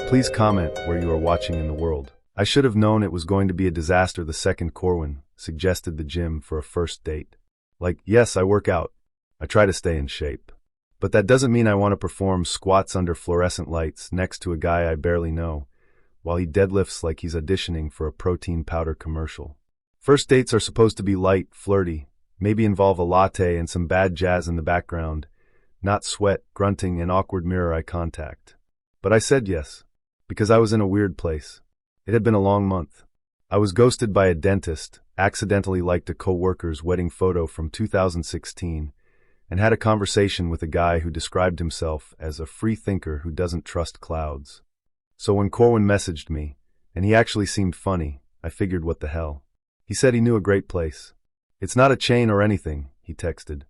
Please comment where you are watching in the world. I should have known it was going to be a disaster the second Corwin suggested the gym for a first date. Like, yes, I work out. I try to stay in shape. But that doesn't mean I want to perform squats under fluorescent lights next to a guy I barely know, while he deadlifts like he's auditioning for a protein powder commercial. First dates are supposed to be light, flirty, maybe involve a latte and some bad jazz in the background, not sweat, grunting, and awkward mirror eye contact. But I said yes, because I was in a weird place. It had been a long month. I was ghosted by a dentist, accidentally liked a co-worker's wedding photo from 2016, and had a conversation with a guy who described himself as a free thinker who doesn't trust clouds. So when Corwin messaged me, and he actually seemed funny, I figured what the hell. He said he knew a great place. It's not a chain or anything, he texted.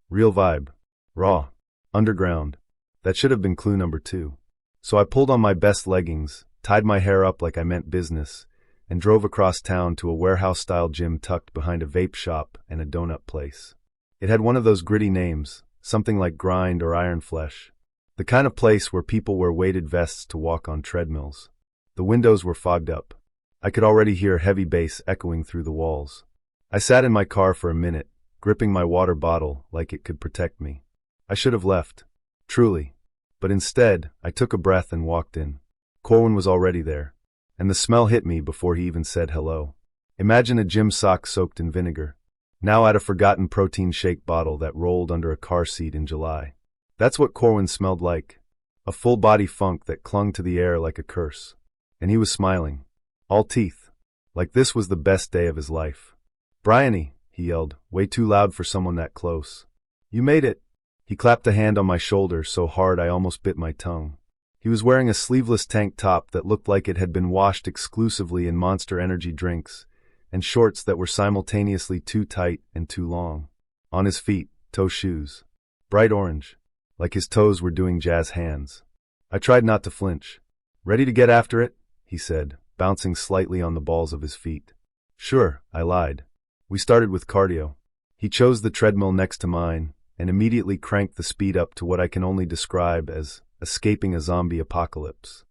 Real vibe. Raw. Underground. That should have been clue number 2. So I pulled on my best leggings, tied my hair up like I meant business, and drove across town to a warehouse-style gym tucked behind a vape shop and a donut place. It had one of those gritty names, something like Grind or Iron Flesh. The kind of place where people wear weighted vests to walk on treadmills. The windows were fogged up. I could already hear heavy bass echoing through the walls. I sat in my car for a minute, gripping my water bottle like it could protect me. I should have left. Truly. But instead, I took a breath and walked in. Corwin was already there, and the smell hit me before he even said hello. Imagine a gym sock soaked in vinegar. Now at a forgotten protein shake bottle that rolled under a car seat in July. That's what Corwin smelled like. A full-body funk that clung to the air like a curse. And he was smiling. All teeth. Like this was the best day of his life. "Bryony," he yelled, way too loud for someone that close. "You made it." He clapped a hand on my shoulder so hard I almost bit my tongue. He was wearing a sleeveless tank top that looked like it had been washed exclusively in Monster Energy drinks, and shorts that were simultaneously too tight and too long. On his feet, toe shoes. Bright orange. Like his toes were doing jazz hands. I tried not to flinch. "Ready to get after it?" he said, bouncing slightly on the balls of his feet. "Sure," I lied. We started with cardio. He chose the treadmill next to mine, and immediately cranked the speed up to what I can only describe as escaping a zombie apocalypse.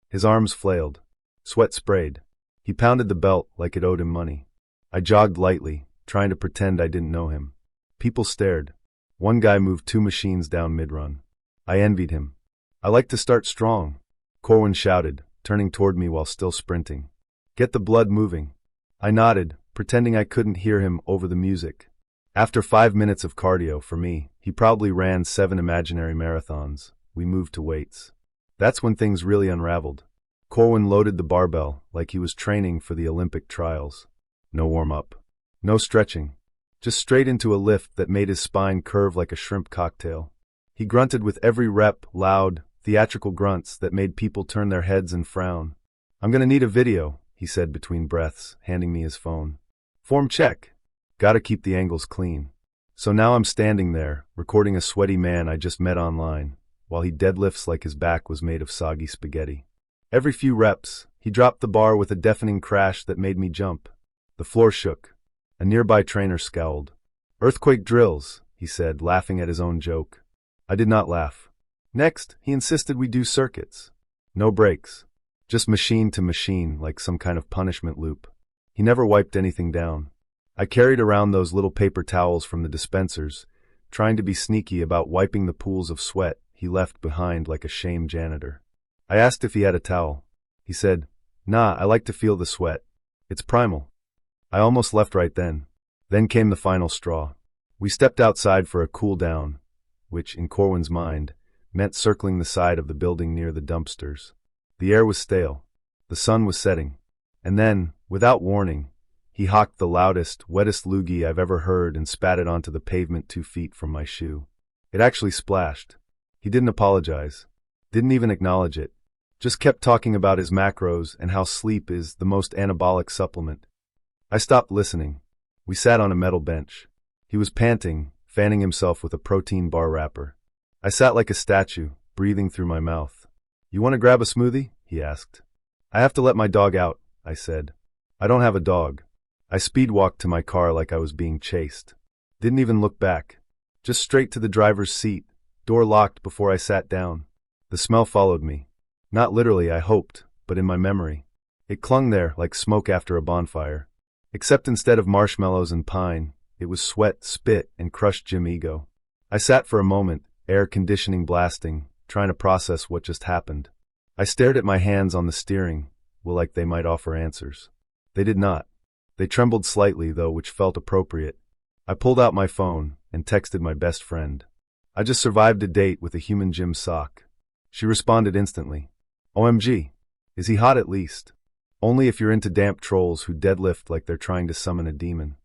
His arms flailed. Sweat sprayed. He pounded the belt like it owed him money. I jogged lightly, trying to pretend I didn't know him. People stared. One guy moved 2 machines down mid-run. I envied him. "I like to start strong," Corwin shouted, turning toward me while still sprinting. "Get the blood moving." I nodded, pretending I couldn't hear him over the music. After 5 minutes of cardio, for me, he probably ran 7 imaginary marathons. We moved to weights. That's when things really unraveled. Corwin loaded the barbell like he was training for the Olympic trials. No warm-up. No stretching. Just straight into a lift that made his spine curve like a shrimp cocktail. He grunted with every rep, loud, theatrical grunts that made people turn their heads and frown. "I'm gonna need a video," he said between breaths, handing me his phone. "Form check. Gotta keep the angles clean." So now I'm standing there, recording a sweaty man I just met online, while he deadlifts like his back was made of soggy spaghetti. Every few reps, he dropped the bar with a deafening crash that made me jump. The floor shook. A nearby trainer scowled. "Earthquake drills," he said, laughing at his own joke. I did not laugh. Next, he insisted we do circuits. No breaks. Just machine to machine, like some kind of punishment loop. He never wiped anything down. I carried around those little paper towels from the dispensers, trying to be sneaky about wiping the pools of sweat he left behind like a shame janitor. I asked if he had a towel. He said, "Nah, I like to feel the sweat. It's primal." I almost left right then. Then came the final straw. We stepped outside for a cool down, which, in Corwin's mind, meant circling the side of the building near the dumpsters. The air was stale. The sun was setting. And then, without warning, he hawked the loudest, wettest loogie I've ever heard and spat it onto the pavement 2 feet from my shoe. It actually splashed. He didn't apologize. Didn't even acknowledge it. Just kept talking about his macros and how sleep is the most anabolic supplement. I stopped listening. We sat on a metal bench. He was panting, fanning himself with a protein bar wrapper. I sat like a statue, breathing through my mouth. "You want to grab a smoothie?" he asked. "I have to let my dog out," I said. "I don't have a dog." I speed-walked to my car like I was being chased. Didn't even look back. Just straight to the driver's seat, door locked before I sat down. The smell followed me. Not literally, I hoped, but in my memory. It clung there like smoke after a bonfire. Except instead of marshmallows and pine, it was sweat, spit, and crushed gym ego. I sat for a moment, air conditioning blasting, trying to process what just happened. I stared at my hands on the steering wheel like they might offer answers. They did not. They trembled slightly, though, which felt appropriate. I pulled out my phone and texted my best friend. I just survived a date with a human gym sock. She responded instantly. OMG. Is he hot at least? Only if you're into damp trolls who deadlift like they're trying to summon a demon.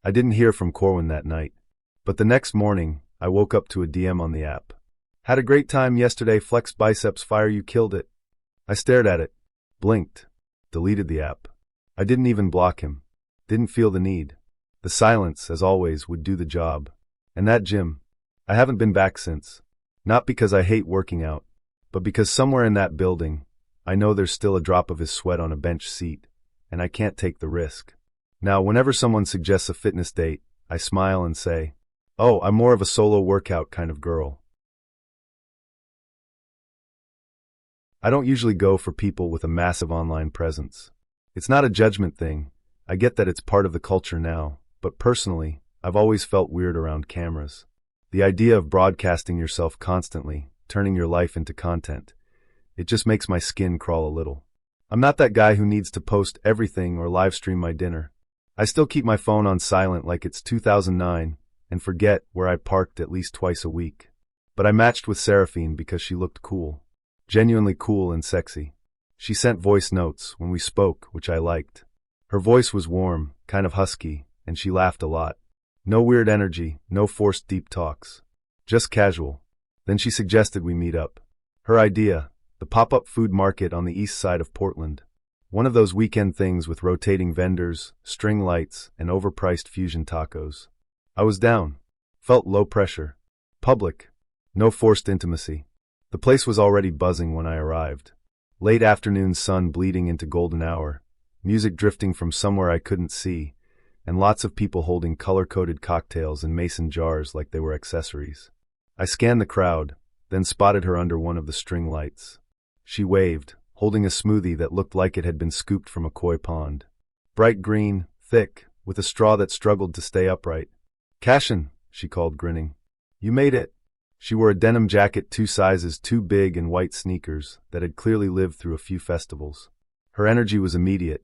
I didn't hear from Corwin that night. But the next morning, I woke up to a DM on the app. Had a great time yesterday, flex biceps fire, you killed it. I stared at it, blinked, deleted the app. I didn't even block him. Didn't feel the need. The silence, as always, would do the job. And that gym, I haven't been back since. Not because I hate working out, but because somewhere in that building, I know there's still a drop of his sweat on a bench seat, and I can't take the risk. Now, whenever someone suggests a fitness date, I smile and say, "Oh, I'm more of a solo workout kind of girl." I don't usually go for people with a massive online presence. It's not a judgment thing. I get that it's part of the culture now, but personally, I've always felt weird around cameras. The idea of broadcasting yourself constantly, turning your life into content, it just makes my skin crawl a little. I'm not that guy who needs to post everything or live stream my dinner. I still keep my phone on silent like it's 2009 and forget where I parked at least twice a week. But I matched with Seraphine because she looked cool. Genuinely cool and sexy. She sent voice notes when we spoke, which I liked. Her voice was warm, kind of husky, and she laughed a lot. No weird energy, no forced deep talks. Just casual. Then she suggested we meet up. Her idea, the pop-up food market on the east side of Portland. One of those weekend things with rotating vendors, string lights, and overpriced fusion tacos. I was down. Felt low pressure. Public. No forced intimacy. The place was already buzzing when I arrived. Late afternoon sun bleeding into golden hour, music drifting from somewhere I couldn't see, and lots of people holding color-coded cocktails in mason jars like they were accessories. I scanned the crowd, then spotted her under one of the string lights. She waved, holding a smoothie that looked like it had been scooped from a koi pond. Bright green, thick, with a straw that struggled to stay upright. "Cashin," she called, grinning. "You made it." She wore a denim jacket 2 sizes too big and white sneakers that had clearly lived through a few festivals. Her energy was immediate,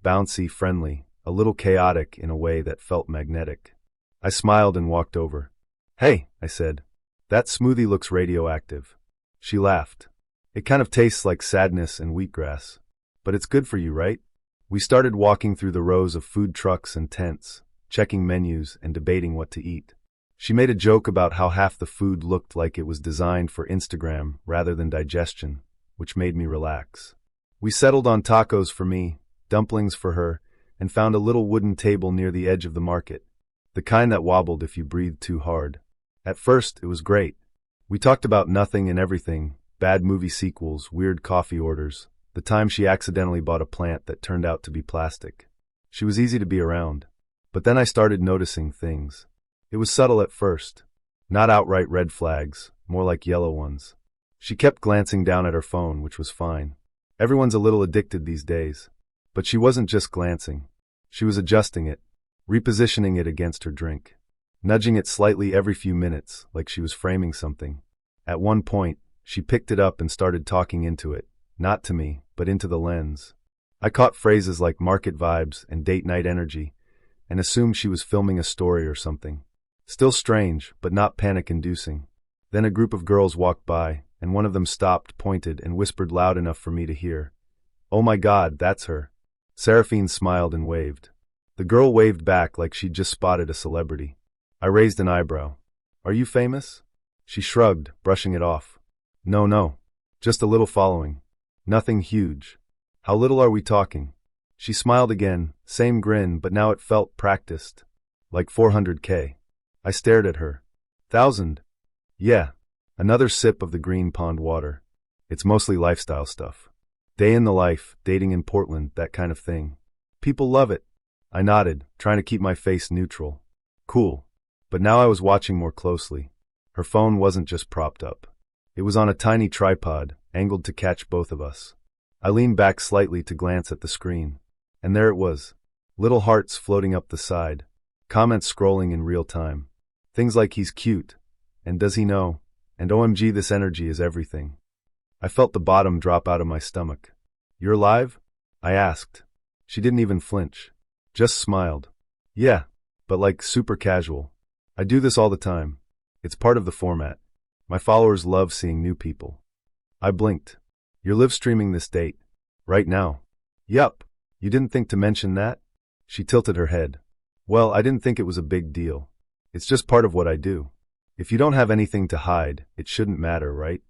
bouncy, friendly, a little chaotic in a way that felt magnetic. I smiled and walked over. "Hey," I said, "that smoothie looks radioactive." She laughed. "It kind of tastes like sadness and wheatgrass. But it's good for you, right?" We started walking through the rows of food trucks and tents, checking menus and debating what to eat. She made a joke about how half the food looked like it was designed for Instagram rather than digestion, which made me relax. We settled on tacos for me, dumplings for her, and found a little wooden table near the edge of the market, the kind that wobbled if you breathed too hard. At first, it was great. We talked about nothing and everything, bad movie sequels, weird coffee orders, the time she accidentally bought a plant that turned out to be plastic. She was easy to be around. But then I started noticing things. It was subtle at first. Not outright red flags, more like yellow ones. She kept glancing down at her phone, which was fine. Everyone's a little addicted these days. But she wasn't just glancing. She was adjusting it, repositioning it against her drink, nudging it slightly every few minutes, like she was framing something. At one point, she picked it up and started talking into it, not to me, but into the lens. I caught phrases like market vibes and date night energy, and assumed she was filming a story or something. Still strange, but not panic-inducing. Then a group of girls walked by, and one of them stopped, pointed, and whispered loud enough for me to hear. "Oh my God, that's her." Seraphine smiled and waved. The girl waved back like she'd just spotted a celebrity. I raised an eyebrow. "Are you famous?" She shrugged, brushing it off. No, just a little following. Nothing huge." "How little are we talking?" She smiled again, same grin, but now it felt practiced. "Like 400K. I stared at her. "1,000? Yeah." Another sip of the green pond water. "It's mostly lifestyle stuff. Day in the life, dating in Portland, that kind of thing. People love it." I nodded, trying to keep my face neutral. "Cool." But now I was watching more closely. Her phone wasn't just propped up. It was on a tiny tripod, angled to catch both of us. I leaned back slightly to glance at the screen. And there it was. Little hearts floating up the side. Comments scrolling in real time. Things like he's cute. And does he know? And OMG, this energy is everything. I felt the bottom drop out of my stomach. You're live? I asked. She didn't even flinch. Just smiled. Yeah, but like super casual. I do this all the time. It's part of the format. My followers love seeing new people. I blinked. You're live streaming this date? Right now? Yup. You didn't think to mention that? She tilted her head. Well, I didn't think it was a big deal. It's just part of what I do. If you don't have anything to hide, it shouldn't matter, right?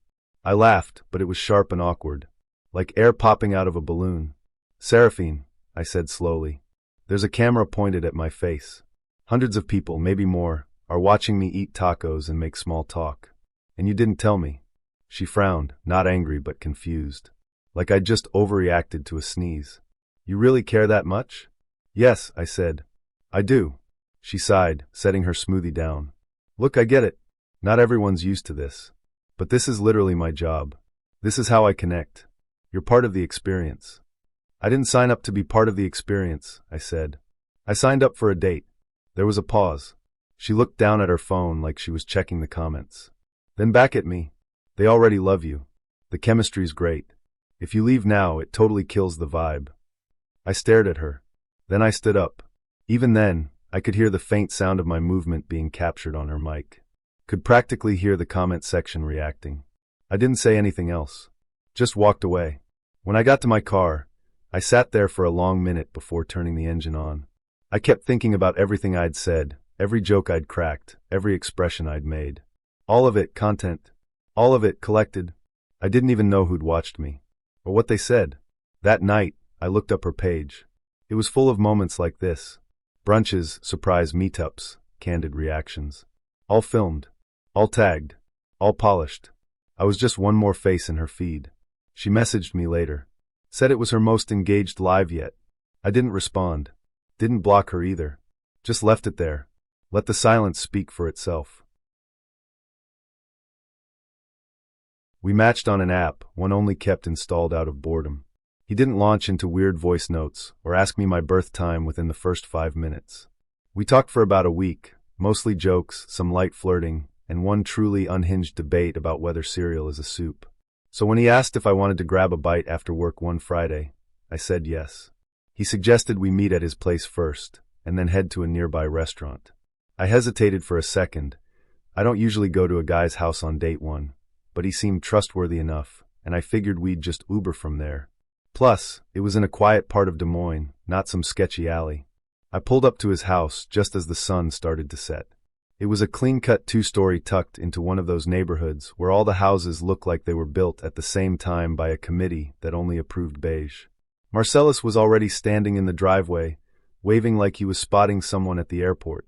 I laughed, but it was sharp and awkward. Like air popping out of a balloon. Seraphine, I said slowly. There's a camera pointed at my face. Hundreds of people, maybe more, are watching me eat tacos and make small talk. And you didn't tell me. She frowned, not angry but confused. Like I'd just overreacted to a sneeze. You really care that much? Yes, I said. I do. She sighed, setting her smoothie down. Look, I get it. Not everyone's used to this. But this is literally my job. This is how I connect. You're part of the experience. I didn't sign up to be part of the experience, I said. I signed up for a date. There was a pause. She looked down at her phone like she was checking the comments. Then back at me. They already love you. The chemistry's great. If you leave now, it totally kills the vibe. I stared at her. Then I stood up. Even then, I could hear the faint sound of my movement being captured on her mic. Could practically hear the comment section reacting. I didn't say anything else. Just walked away. When I got to my car, I sat there for a long minute before turning the engine on. I kept thinking about everything I'd said, every joke I'd cracked, every expression I'd made. All of it content. All of it collected. I didn't even know who'd watched me. Or what they said. That night, I looked up her page. It was full of moments like this. Brunches, surprise meetups, candid reactions. All filmed. All tagged. All polished. I was just one more face in her feed. She messaged me later. Said it was her most engaged live yet. I didn't respond. Didn't block her either. Just left it there. Let the silence speak for itself. We matched on an app, one only kept installed out of boredom. He didn't launch into weird voice notes or ask me my birth time within the first 5 minutes. We talked for about a week, mostly jokes, some light flirting, and one truly unhinged debate about whether cereal is a soup. So when he asked if I wanted to grab a bite after work one Friday, I said yes. He suggested we meet at his place first, and then head to a nearby restaurant. I hesitated for a second. I don't usually go to a guy's house on date one, but he seemed trustworthy enough, and I figured we'd just Uber from there. Plus, it was in a quiet part of Des Moines, not some sketchy alley. I pulled up to his house just as the sun started to set. It was a clean-cut 2-story tucked into one of those neighborhoods where all the houses look like they were built at the same time by a committee that only approved beige. Marcellus was already standing in the driveway, waving like he was spotting someone at the airport.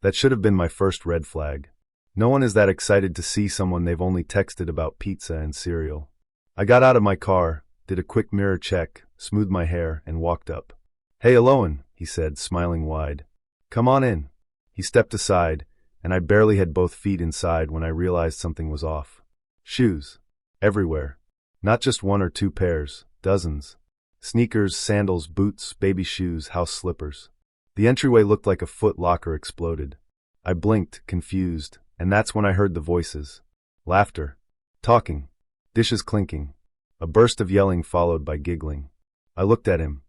That should have been my first red flag. No one is that excited to see someone they've only texted about pizza and cereal. I got out of my car, did a quick mirror check, smoothed my hair, and walked up. Hey, Aloan, he said, smiling wide. Come on in. He stepped aside, and I barely had both feet inside when I realized something was off. Shoes. Everywhere. Not just 1 or 2 pairs, dozens. Sneakers, sandals, boots, baby shoes, house slippers. The entryway looked like a Foot Locker exploded. I blinked, confused, and that's when I heard the voices. Laughter. Talking. Dishes clinking. A burst of yelling followed by giggling. I looked at him.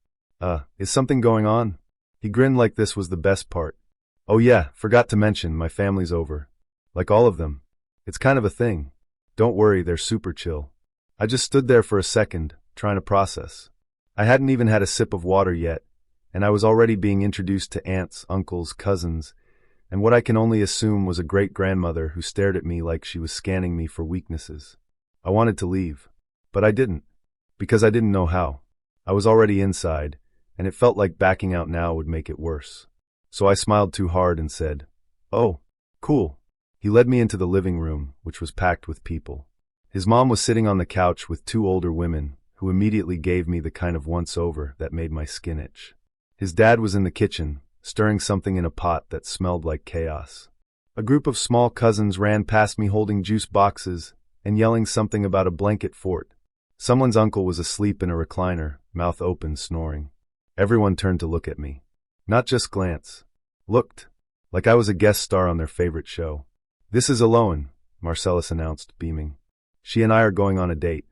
Is something going on? He grinned like this was the best part. Oh yeah, forgot to mention, my family's over. Like all of them. It's kind of a thing. Don't worry, they're super chill. I just stood there for a second, trying to process. I hadn't even had a sip of water yet, and I was already being introduced to aunts, uncles, cousins, and what I can only assume was a great-grandmother who stared at me like she was scanning me for weaknesses. I wanted to leave, but I didn't, because I didn't know how. I was already inside, and it felt like backing out now would make it worse. So I smiled too hard and said, "Oh, cool." He led me into the living room, which was packed with people. His mom was sitting on the couch with 2 older women, who immediately gave me the kind of once-over that made my skin itch. His dad was in the kitchen, stirring something in a pot that smelled like chaos. A group of small cousins ran past me holding juice boxes and yelling something about a blanket fort. Someone's uncle was asleep in a recliner, mouth open, snoring. Everyone turned to look at me. Not just glance. Looked. Like I was a guest star on their favorite show. "This is Aloan," Marcellus announced, beaming. "She and I are going on a date."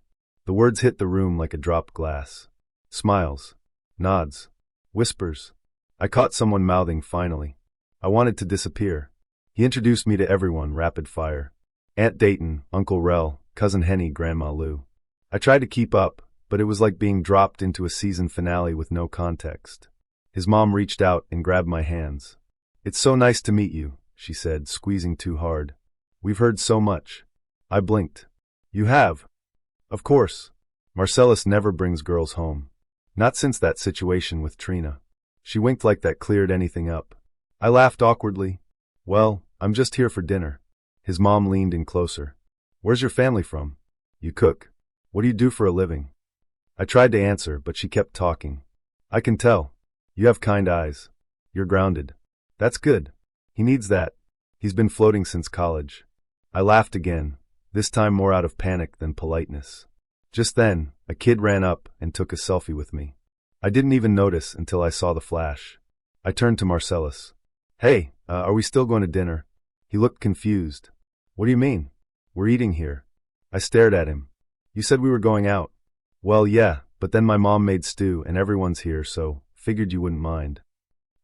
The words hit the room like a dropped glass. Smiles. Nods. Whispers. I caught someone mouthing, "Finally." I wanted to disappear. He introduced me to everyone, rapid fire. Aunt Dayton, Uncle Rel, Cousin Henny, Grandma Lou. I tried to keep up, but it was like being dropped into a season finale with no context. His mom reached out and grabbed my hands. "It's so nice to meet you," she said, squeezing too hard. "We've heard so much." I blinked. "You have?" "Of course. Marcellus never brings girls home. Not since that situation with Trina." She winked like that cleared anything up. I laughed awkwardly. "Well, I'm just here for dinner." His mom leaned in closer. "Where's your family from?" "You cook. What do you do for a living?" I tried to answer, but she kept talking. "I can tell. You have kind eyes. You're grounded." "That's good. He needs that. He's been floating since college." I laughed again, this time more out of panic than politeness. Just then, a kid ran up and took a selfie with me. I didn't even notice until I saw the flash. I turned to Marcellus. "Hey, are we still going to dinner?" He looked confused. "What do you mean? We're eating here." I stared at him. "You said we were going out." "Well, yeah, but then my mom made stew and everyone's here, so figured you wouldn't mind."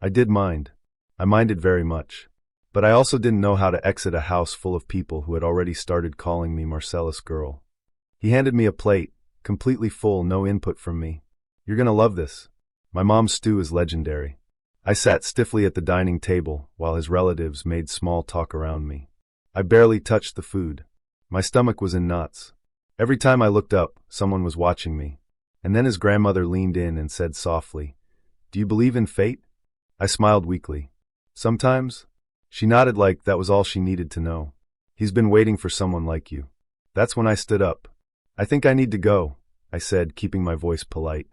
I did mind. I minded very much. But I also didn't know how to exit a house full of people who had already started calling me Marcellus girl. He handed me a plate, completely full, no input from me. "You're gonna love this. My mom's stew is legendary." I sat stiffly at the dining table while his relatives made small talk around me. I barely touched the food. My stomach was in knots. Every time I looked up, someone was watching me. And then his grandmother leaned in and said softly, "Do you believe in fate?" I smiled weakly. "Sometimes?" She nodded like that was all she needed to know. "He's been waiting for someone like you." That's when I stood up. "I think I need to go," I said, keeping my voice polite.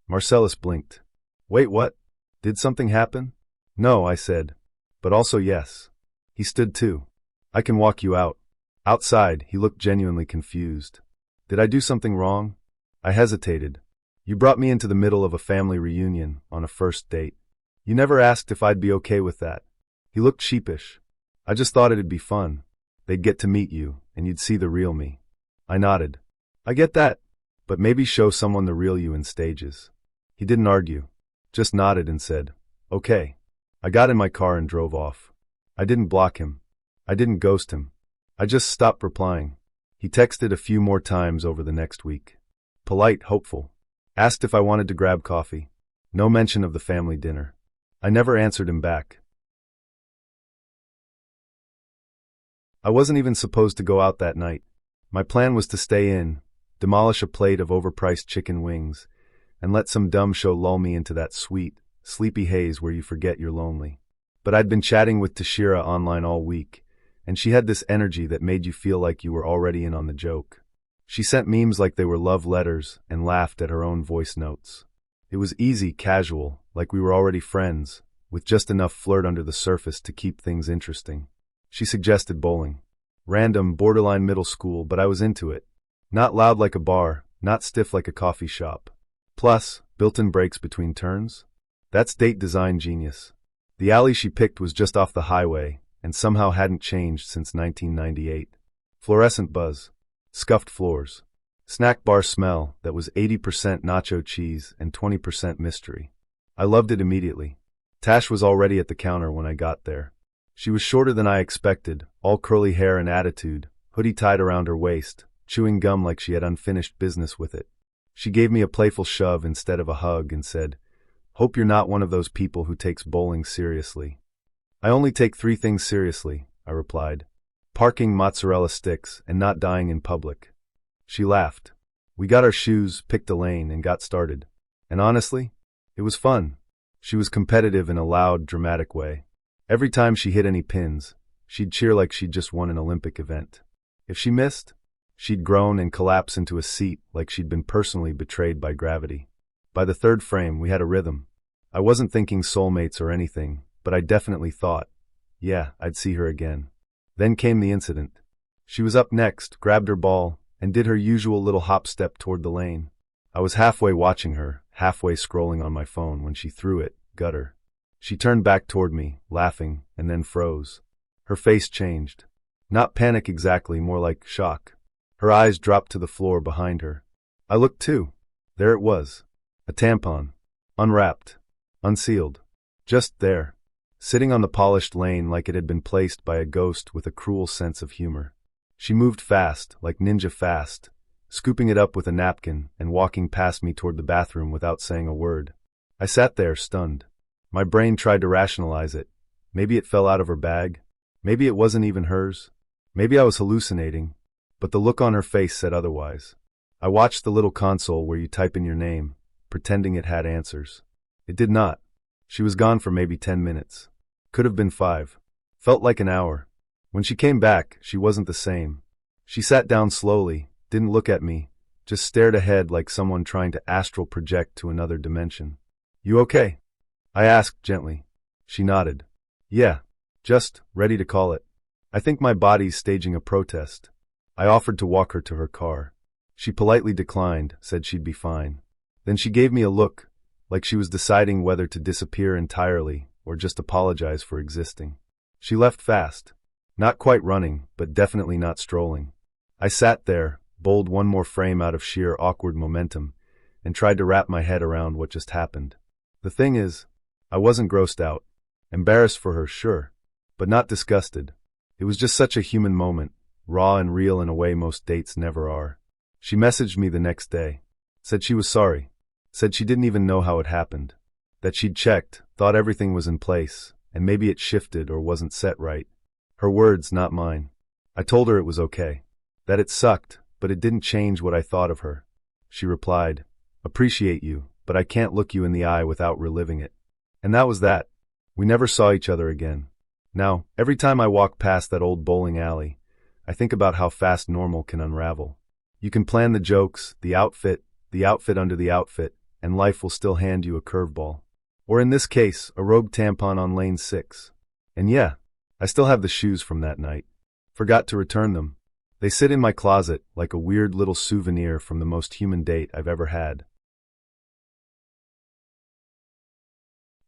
Marcellus blinked. "Wait, what? Did something happen?" "No," I said. "But also yes." He stood too. "I can walk you out." Outside, he looked genuinely confused. "Did I do something wrong?" I hesitated. "You brought me into the middle of a family reunion, on a first date. You never asked if I'd be okay with that." He looked sheepish. "I just thought it'd be fun. They'd get to meet you, and you'd see the real me." I nodded. "I get that. But maybe show someone the real you in stages." He didn't argue. Just nodded and said, "Okay." I got in my car and drove off. I didn't block him. I didn't ghost him. I just stopped replying. He texted a few more times over the next week. Polite, hopeful. Asked if I wanted to grab coffee. No mention of the family dinner. I never answered him back. I wasn't even supposed to go out that night. My plan was to stay in, demolish a plate of overpriced chicken wings, and let some dumb show lull me into that sweet, sleepy haze where you forget you're lonely. But I'd been chatting with Tashira online all week, and she had this energy that made you feel like you were already in on the joke. She sent memes like they were love letters and laughed at her own voice notes. It was easy, casual, like we were already friends, with just enough flirt under the surface to keep things interesting. She suggested bowling. Random, borderline middle school, but I was into it. Not loud like a bar, not stiff like a coffee shop. Plus, built-in breaks between turns? That's date design genius. The alley she picked was just off the highway, and somehow hadn't changed since 1998. Fluorescent buzz. Scuffed floors. Snack bar smell that was 80% nacho cheese and 20% mystery. I loved it immediately. Tash was already at the counter when I got there. She was shorter than I expected, all curly hair and attitude, hoodie tied around her waist, chewing gum like she had unfinished business with it. She gave me a playful shove instead of a hug and said, "Hope you're not one of those people who takes bowling seriously." "I only take 3 things seriously," I replied. "Parking mozzarella sticks and not dying in public." She laughed. We got our shoes, picked a lane, and got started. And honestly, it was fun. She was competitive in a loud, dramatic way. Every time she hit any pins, she'd cheer like she'd just won an Olympic event. If she missed, she'd groan and collapse into a seat like she'd been personally betrayed by gravity. By the 3rd frame, we had a rhythm. I wasn't thinking soulmates or anything, but I definitely thought, yeah, I'd see her again. Then came the incident. She was up next, grabbed her ball, and did her usual little hop step toward the lane. I was halfway watching her, halfway scrolling on my phone when she threw it, gutter. She turned back toward me, laughing, and then froze. Her face changed. Not panic exactly, more like shock. Her eyes dropped to the floor behind her. I looked too. There it was. A tampon. Unwrapped. Unsealed. Just there. Sitting on the polished lane like it had been placed by a ghost with a cruel sense of humor. She moved fast, like ninja fast, scooping it up with a napkin and walking past me toward the bathroom without saying a word. I sat there, stunned. My brain tried to rationalize it. Maybe it fell out of her bag. Maybe it wasn't even hers. Maybe I was hallucinating. But the look on her face said otherwise. I watched the little console where you type in your name, pretending it had answers. It did not. She was gone for maybe 10 minutes. Could have been 5. Felt like an hour. When she came back, she wasn't the same. She sat down slowly, didn't look at me, just stared ahead like someone trying to astral project to another dimension. "You okay?" I asked gently. She nodded. "Yeah, just ready to call it. I think my body's staging a protest." I offered to walk her to her car. She politely declined, said she'd be fine. Then she gave me a look, like she was deciding whether to disappear entirely or just apologize for existing. She left fast. Not quite running, but definitely not strolling. I sat there, bowled one more frame out of sheer awkward momentum, and tried to wrap my head around what just happened. The thing is, I wasn't grossed out. Embarrassed for her, sure, but not disgusted. It was just such a human moment, raw and real in a way most dates never are. She messaged me the next day. Said she was sorry. Said she didn't even know how it happened. That she'd checked, thought everything was in place, and maybe it shifted or wasn't set right. Her words, not mine. I told her it was okay. That it sucked, but it didn't change what I thought of her. She replied, "Appreciate you, but I can't look you in the eye without reliving it." And that was that. We never saw each other again. Now, every time I walk past that old bowling alley, I think about how fast normal can unravel. You can plan the jokes, the outfit under the outfit, and life will still hand you a curveball. Or in this case, a rogue tampon on lane 6. And yeah, I still have the shoes from that night. Forgot to return them. They sit in my closet like a weird little souvenir from the most human date I've ever had.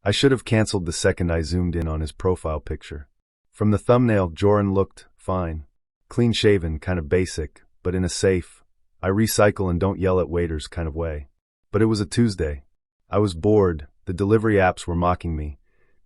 I should have canceled the second I zoomed in on his profile picture. From the thumbnail, Joran looked fine. Clean-shaven, kind of basic, but in a safe, I recycle and don't yell at waiters kind of way. But it was a Tuesday. I was bored, the delivery apps were mocking me,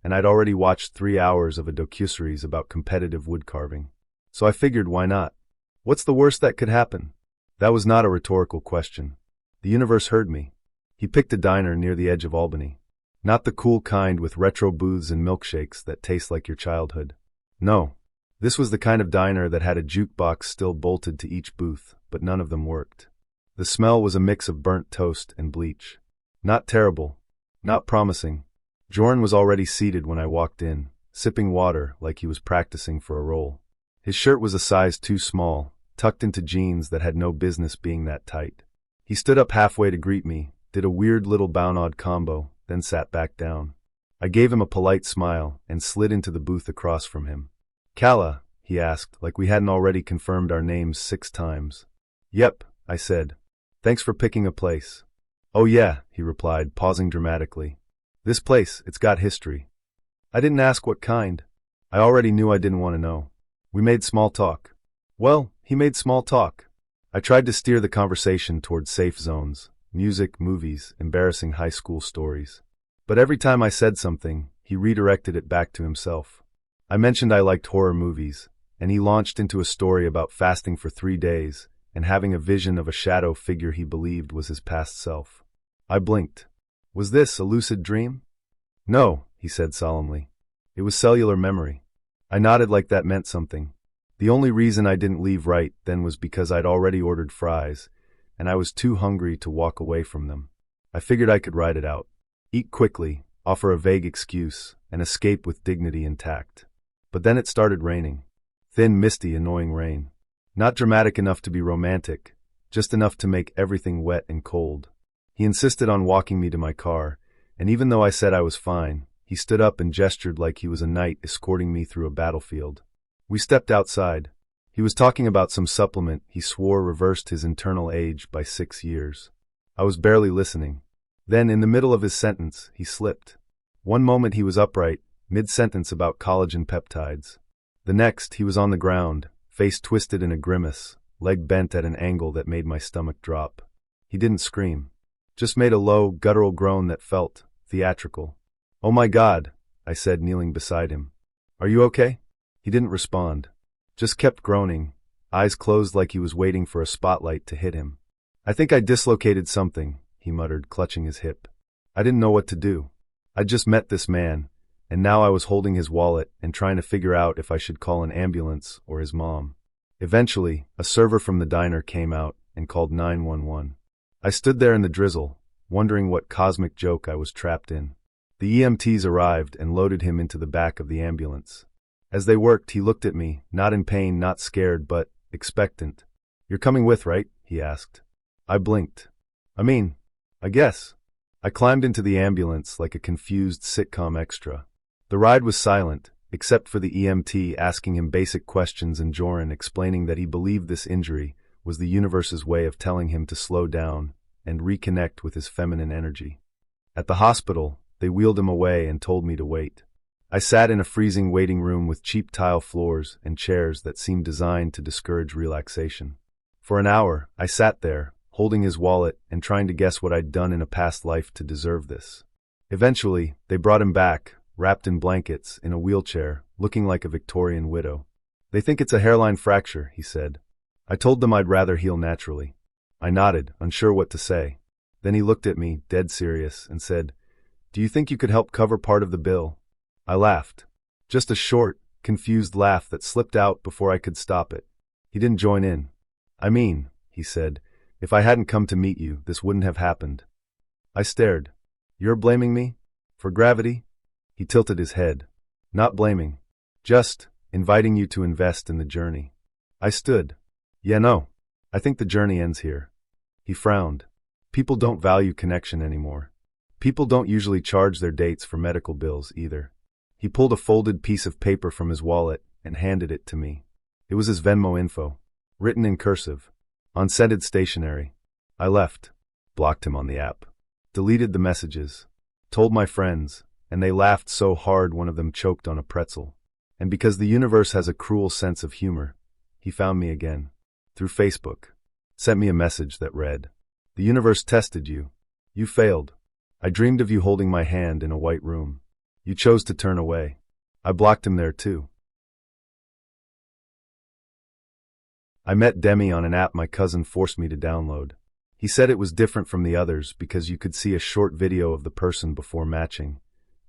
and I'd already watched 3 hours of a docuseries about competitive wood carving. So I figured, why not? What's the worst that could happen? That was not a rhetorical question. The universe heard me. He picked a diner near the edge of Albany. Not the cool kind with retro booths and milkshakes that taste like your childhood. No. This was the kind of diner that had a jukebox still bolted to each booth, but none of them worked. The smell was a mix of burnt toast and bleach. Not terrible. Not promising. Joran was already seated when I walked in, sipping water like he was practicing for a role. His shirt was a size too small, tucked into jeans that had no business being that tight. He stood up halfway to greet me, did a weird little bow-nod combo, then sat back down. I gave him a polite smile and slid into the booth across from him. "Kala?" he asked, like we hadn't already confirmed our names 6 times. "Yep," I said. "Thanks for picking a place." "Oh yeah," he replied, pausing dramatically. "This place, it's got history." I didn't ask what kind. I already knew I didn't want to know. We made small talk. Well, he made small talk. I tried to steer the conversation toward safe zones, music, movies, embarrassing high school stories. But every time I said something, he redirected it back to himself. I mentioned I liked horror movies, and he launched into a story about fasting for 3 days and having a vision of a shadow figure he believed was his past self. I blinked. Was this a lucid dream? No, he said solemnly. It was cellular memory. I nodded like that meant something. The only reason I didn't leave right then was because I'd already ordered fries, and I was too hungry to walk away from them. I figured I could ride it out. Eat quickly, offer a vague excuse, and escape with dignity intact. But then it started raining. Thin, misty, annoying rain. Not dramatic enough to be romantic, just enough to make everything wet and cold. He insisted on walking me to my car, and even though I said I was fine, he stood up and gestured like he was a knight escorting me through a battlefield. We stepped outside. He was talking about some supplement he swore reversed his internal age by 6 years. I was barely listening. Then, in the middle of his sentence, he slipped. One moment he was upright, mid-sentence about collagen peptides. The next, he was on the ground, face twisted in a grimace, leg bent at an angle that made my stomach drop. He didn't scream. Just made a low, guttural groan that felt theatrical. "Oh my God," I said, kneeling beside him. "Are you okay?" He didn't respond. Just kept groaning, eyes closed like he was waiting for a spotlight to hit him. "I think I dislocated something," he muttered, clutching his hip. I didn't know what to do. I'd just met this man, and now I was holding his wallet and trying to figure out if I should call an ambulance or his mom. Eventually, a server from the diner came out and called 911. I stood there in the drizzle, wondering what cosmic joke I was trapped in. The EMTs arrived and loaded him into the back of the ambulance. As they worked, he looked at me, not in pain, not scared, but expectant. "You're coming with, right?" he asked. I blinked. I guess. I climbed into the ambulance like a confused sitcom extra. The ride was silent, except for the EMT asking him basic questions and Joran explaining that he believed this injury was the universe's way of telling him to slow down and reconnect with his feminine energy. At the hospital, they wheeled him away and told me to wait. I sat in a freezing waiting room with cheap tile floors and chairs that seemed designed to discourage relaxation. For an hour, I sat there, holding his wallet and trying to guess what I'd done in a past life to deserve this. Eventually, they brought him back, wrapped in blankets, in a wheelchair, looking like a Victorian widow. "They think it's a hairline fracture," he said. I told them I'd rather heal naturally. I nodded, unsure what to say. Then he looked at me, dead serious, and said, "Do you think you could help cover part of the bill?" I laughed. Just a short, confused laugh that slipped out before I could stop it. He didn't join in. He said, "if I hadn't come to meet you, this wouldn't have happened." I stared. "You're blaming me? For gravity?" He tilted his head. "Not blaming. Just inviting you to invest in the journey." I stood. "Yeah, no. I think the journey ends here." He frowned. "People don't value connection anymore. People don't usually charge their dates for medical bills either." He pulled a folded piece of paper from his wallet and handed it to me. It was his Venmo info, written in cursive, on scented stationery. I left, blocked him on the app, deleted the messages, told my friends, and they laughed so hard one of them choked on a pretzel. And because the universe has a cruel sense of humor, he found me again, through Facebook, sent me a message that read, "The universe tested you. You failed. I dreamed of you holding my hand in a white room. You chose to turn away." I blocked him there too. I met Demi on an app my cousin forced me to download. He said it was different from the others because you could see a short video of the person before matching,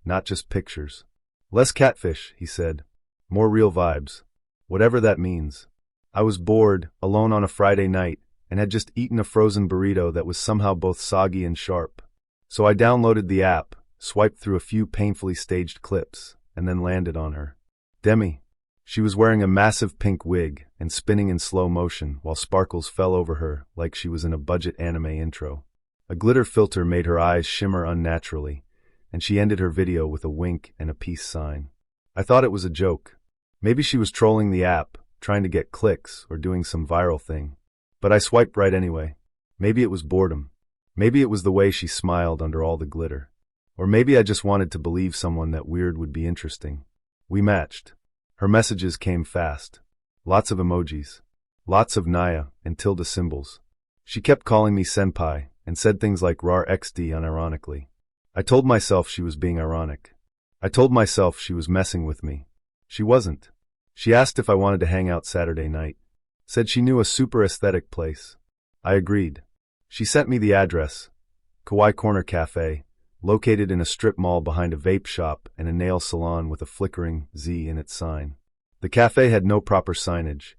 not just pictures. "Less catfish," he said. "More real vibes." Whatever that means. I was bored, alone on a Friday night, and had just eaten a frozen burrito that was somehow both soggy and sharp. So I downloaded the app, swiped through a few painfully staged clips, and then landed on her. Demi. She was wearing a massive pink wig and spinning in slow motion while sparkles fell over her like she was in a budget anime intro. A glitter filter made her eyes shimmer unnaturally, and she ended her video with a wink and a peace sign. I thought it was a joke. Maybe she was trolling the app, trying to get clicks or doing some viral thing. But I swiped right anyway. Maybe it was boredom. Maybe it was the way she smiled under all the glitter. Or maybe I just wanted to believe someone that weird would be interesting. We matched. Her messages came fast. Lots of emojis. Lots of Naya and tilde symbols. She kept calling me senpai and said things like rar xd unironically. I told myself she was being ironic. I told myself she was messing with me. She wasn't. She asked if I wanted to hang out Saturday night. Said she knew a super aesthetic place. I agreed. She sent me the address. Kawaii Corner Cafe, located in a strip mall behind a vape shop and a nail salon with a flickering Z in its sign. The cafe had no proper signage,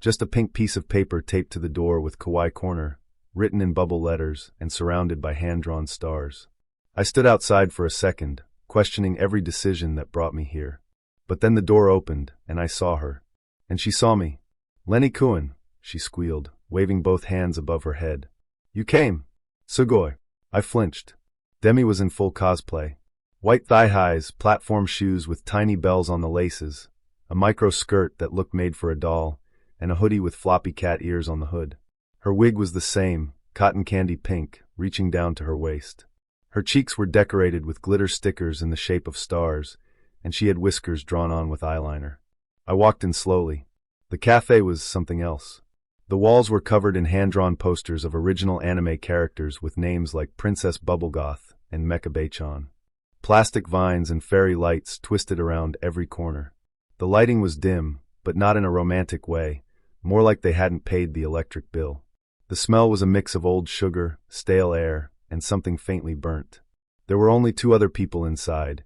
just a pink piece of paper taped to the door with Kawaii Corner, written in bubble letters and surrounded by hand-drawn stars. I stood outside for a second, questioning every decision that brought me here. But then the door opened, and I saw her. And she saw me. "Lenny Kuhn," she squealed, waving both hands above her head. "You came. Sugoi." I flinched. Demi was in full cosplay. White thigh-highs, platform shoes with tiny bells on the laces, a micro skirt that looked made for a doll, and a hoodie with floppy cat ears on the hood. Her wig was the same, cotton candy pink, reaching down to her waist. Her cheeks were decorated with glitter stickers in the shape of stars, and she had whiskers drawn on with eyeliner. I walked in slowly. The cafe was something else. The walls were covered in hand-drawn posters of original anime characters with names like Princess Bubblegoth and Mecha Bachan. Plastic vines and fairy lights twisted around every corner. The lighting was dim, but not in a romantic way, more like they hadn't paid the electric bill. The smell was a mix of old sugar, stale air, and something faintly burnt. There were only two other people inside,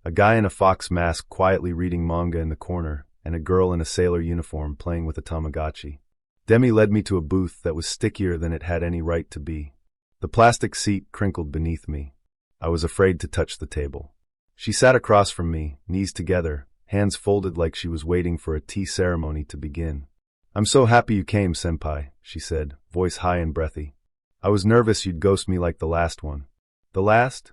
a guy in a fox mask quietly reading manga in the corner, and a girl in a sailor uniform playing with a Tamagotchi. Demi led me to a booth that was stickier than it had any right to be. The plastic seat crinkled beneath me. I was afraid to touch the table. She sat across from me, knees together, hands folded like she was waiting for a tea ceremony to begin. "I'm so happy you came, senpai," she said, voice high and breathy. "I was nervous you'd ghost me like the last one." "The last?"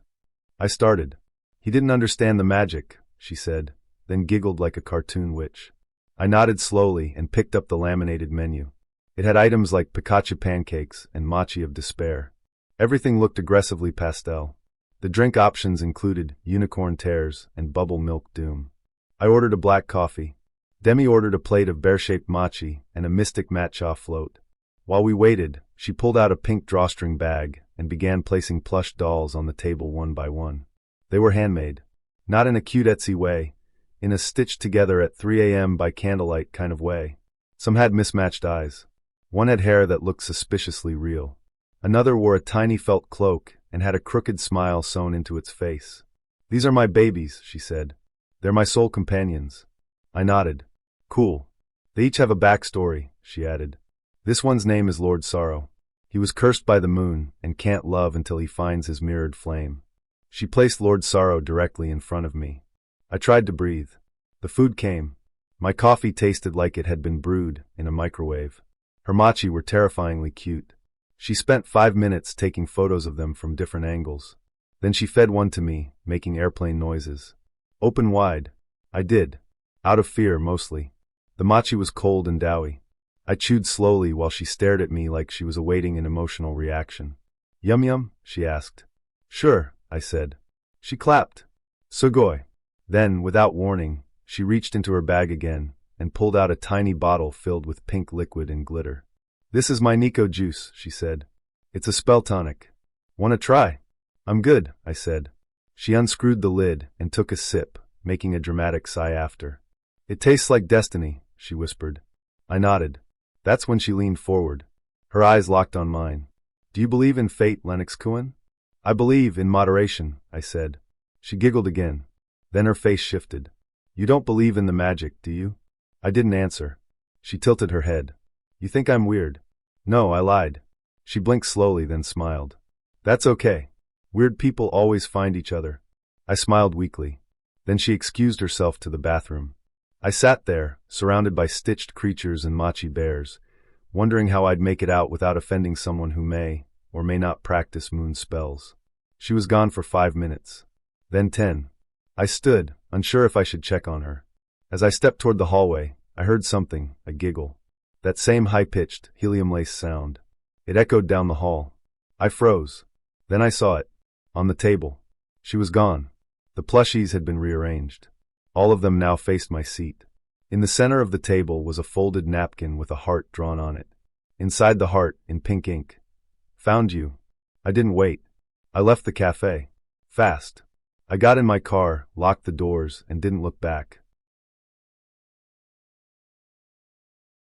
I started. "He didn't understand the magic," she said, then giggled like a cartoon witch. I nodded slowly and picked up the laminated menu. It had items like Pikachu pancakes and mochi of despair. Everything looked aggressively pastel. The drink options included unicorn tears and bubble milk doom. I ordered a black coffee. Demi ordered a plate of bear-shaped mochi and a mystic matcha float. While we waited, she pulled out a pink drawstring bag and began placing plush dolls on the table one by one. They were handmade. Not in a cute Etsy way, in a stitched-together at 3 a.m. by candlelight kind of way. Some had mismatched eyes. One had hair that looked suspiciously real. Another wore a tiny felt cloak and had a crooked smile sewn into its face. "These are my babies," she said. "They're my soul companions." I nodded. "Cool. They each have a backstory," she added. "This one's name is Lord Sorrow. He was cursed by the moon and can't love until he finds his mirrored flame." She placed Lord Sorrow directly in front of me. I tried to breathe. The food came. My coffee tasted like it had been brewed in a microwave. Her mochi were terrifyingly cute. She spent 5 minutes taking photos of them from different angles. Then she fed one to me, making airplane noises. "Open wide." I did. Out of fear, mostly. The mochi was cold and doughy. I chewed slowly while she stared at me like she was awaiting an emotional reaction. "Yum yum?" she asked. "Sure," I said. She clapped. "Sugoi." Then, without warning, she reached into her bag again and pulled out a tiny bottle filled with pink liquid and glitter. "This is my Nico juice," she said. "It's a spell tonic. "Wanna try?" "I'm good," I said. She unscrewed the lid and took a sip, making a dramatic sigh after. "It tastes like destiny," she whispered. I nodded. That's when she leaned forward. Her eyes locked on mine. "Do you believe in fate, Lennox-kun?" "I believe in moderation," I said. She giggled again. Then her face shifted. "You don't believe in the magic, do you?" I didn't answer. She tilted her head. "You think I'm weird?" "No, I lied." She blinked slowly, then smiled. "That's okay. Weird people always find each other." I smiled weakly. Then she excused herself to the bathroom. I sat there, surrounded by stitched creatures and mochi bears, wondering how I'd make it out without offending someone who may or may not practice moon spells. She was gone for 5 minutes. Then 10. I stood, unsure if I should check on her. As I stepped toward the hallway, I heard something, a giggle. That same high-pitched, helium-laced sound. It echoed down the hall. I froze. Then I saw it. On the table. She was gone. The plushies had been rearranged. All of them now faced my seat. In the center of the table was a folded napkin with a heart drawn on it. Inside the heart, in pink ink, "Found you." I didn't wait. I left the cafe. Fast. I got in my car, locked the doors, and didn't look back.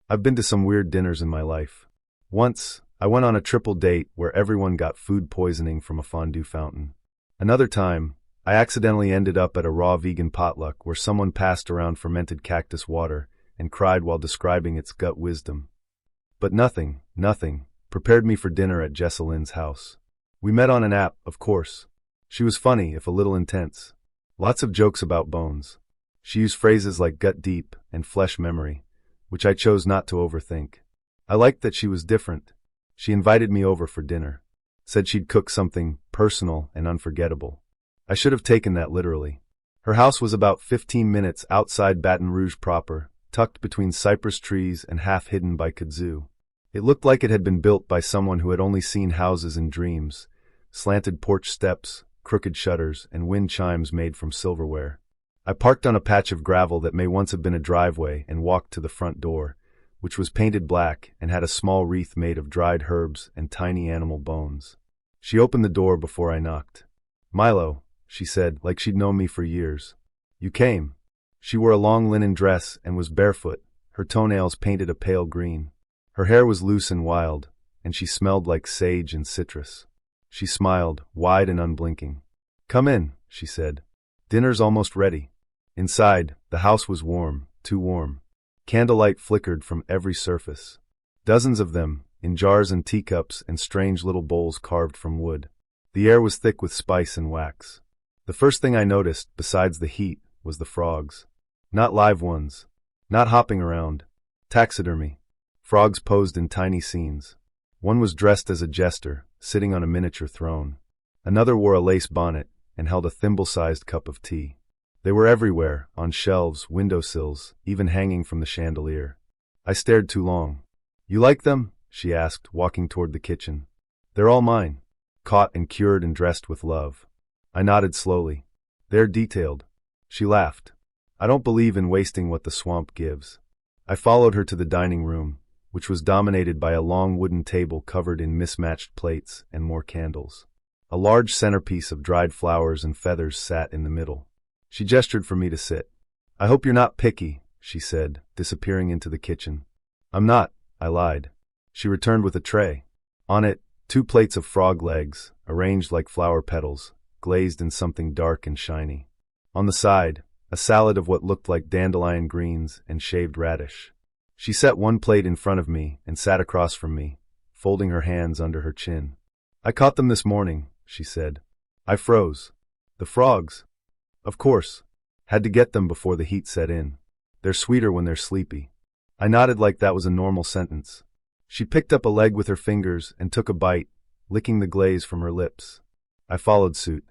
I've been to some weird dinners in my life. Once, I went on a triple date where everyone got food poisoning from a fondue fountain. Another time, I accidentally ended up at a raw vegan potluck where someone passed around fermented cactus water and cried while describing its gut wisdom. But nothing, prepared me for dinner at Jesselin's house. We met on an app, of course. She was funny, if a little intense. Lots of jokes about bones. She used phrases like gut deep and flesh memory, which I chose not to overthink. I liked that she was different. She invited me over for dinner. Said she'd cook something personal and unforgettable. I should have taken that literally. Her house was about 15 minutes outside Baton Rouge proper, tucked between cypress trees and half hidden by kudzu. It looked like it had been built by someone who had only seen houses in dreams, slanted porch steps, crooked shutters, and wind chimes made from silverware. I parked on a patch of gravel that may once have been a driveway and walked to the front door, which was painted black and had a small wreath made of dried herbs and tiny animal bones. She opened the door before I knocked. "Milo," she said, like she'd known me for years. "You came." She wore a long linen dress and was barefoot, her toenails painted a pale green. Her hair was loose and wild, and she smelled like sage and citrus. She smiled, wide and unblinking. "Come in," she said. "Dinner's almost ready." Inside, the house was warm, too warm. Candlelight flickered from every surface. Dozens of them, in jars and teacups and strange little bowls carved from wood. The air was thick with spice and wax. The first thing I noticed, besides the heat, was the frogs. Not live ones. Not hopping around. Taxidermy. Frogs posed in tiny scenes. One was dressed as a jester, sitting on a miniature throne. Another wore a lace bonnet and held a thimble-sized cup of tea. They were everywhere, on shelves, windowsills, even hanging from the chandelier. I stared too long. "You like them?" she asked, walking toward the kitchen. "They're all mine. Caught and cured and dressed with love." I nodded slowly. "They're detailed." She laughed. "I don't believe in wasting what the swamp gives." I followed her to the dining room, which was dominated by a long wooden table covered in mismatched plates and more candles. A large centerpiece of dried flowers and feathers sat in the middle. She gestured for me to sit. "I hope you're not picky," she said, disappearing into the kitchen. "I'm not," I lied. She returned with a tray. On it, 2 plates of frog legs, arranged like flower petals, glazed in something dark and shiny. On the side, a salad of what looked like dandelion greens and shaved radish. She set 1 plate in front of me and sat across from me, folding her hands under her chin. "I caught them this morning," she said. I froze. "The frogs?" "Of course. Had to get them before the heat set in. They're sweeter when they're sleepy." I nodded like that was a normal sentence. She picked up a leg with her fingers and took a bite, licking the glaze from her lips. I followed suit.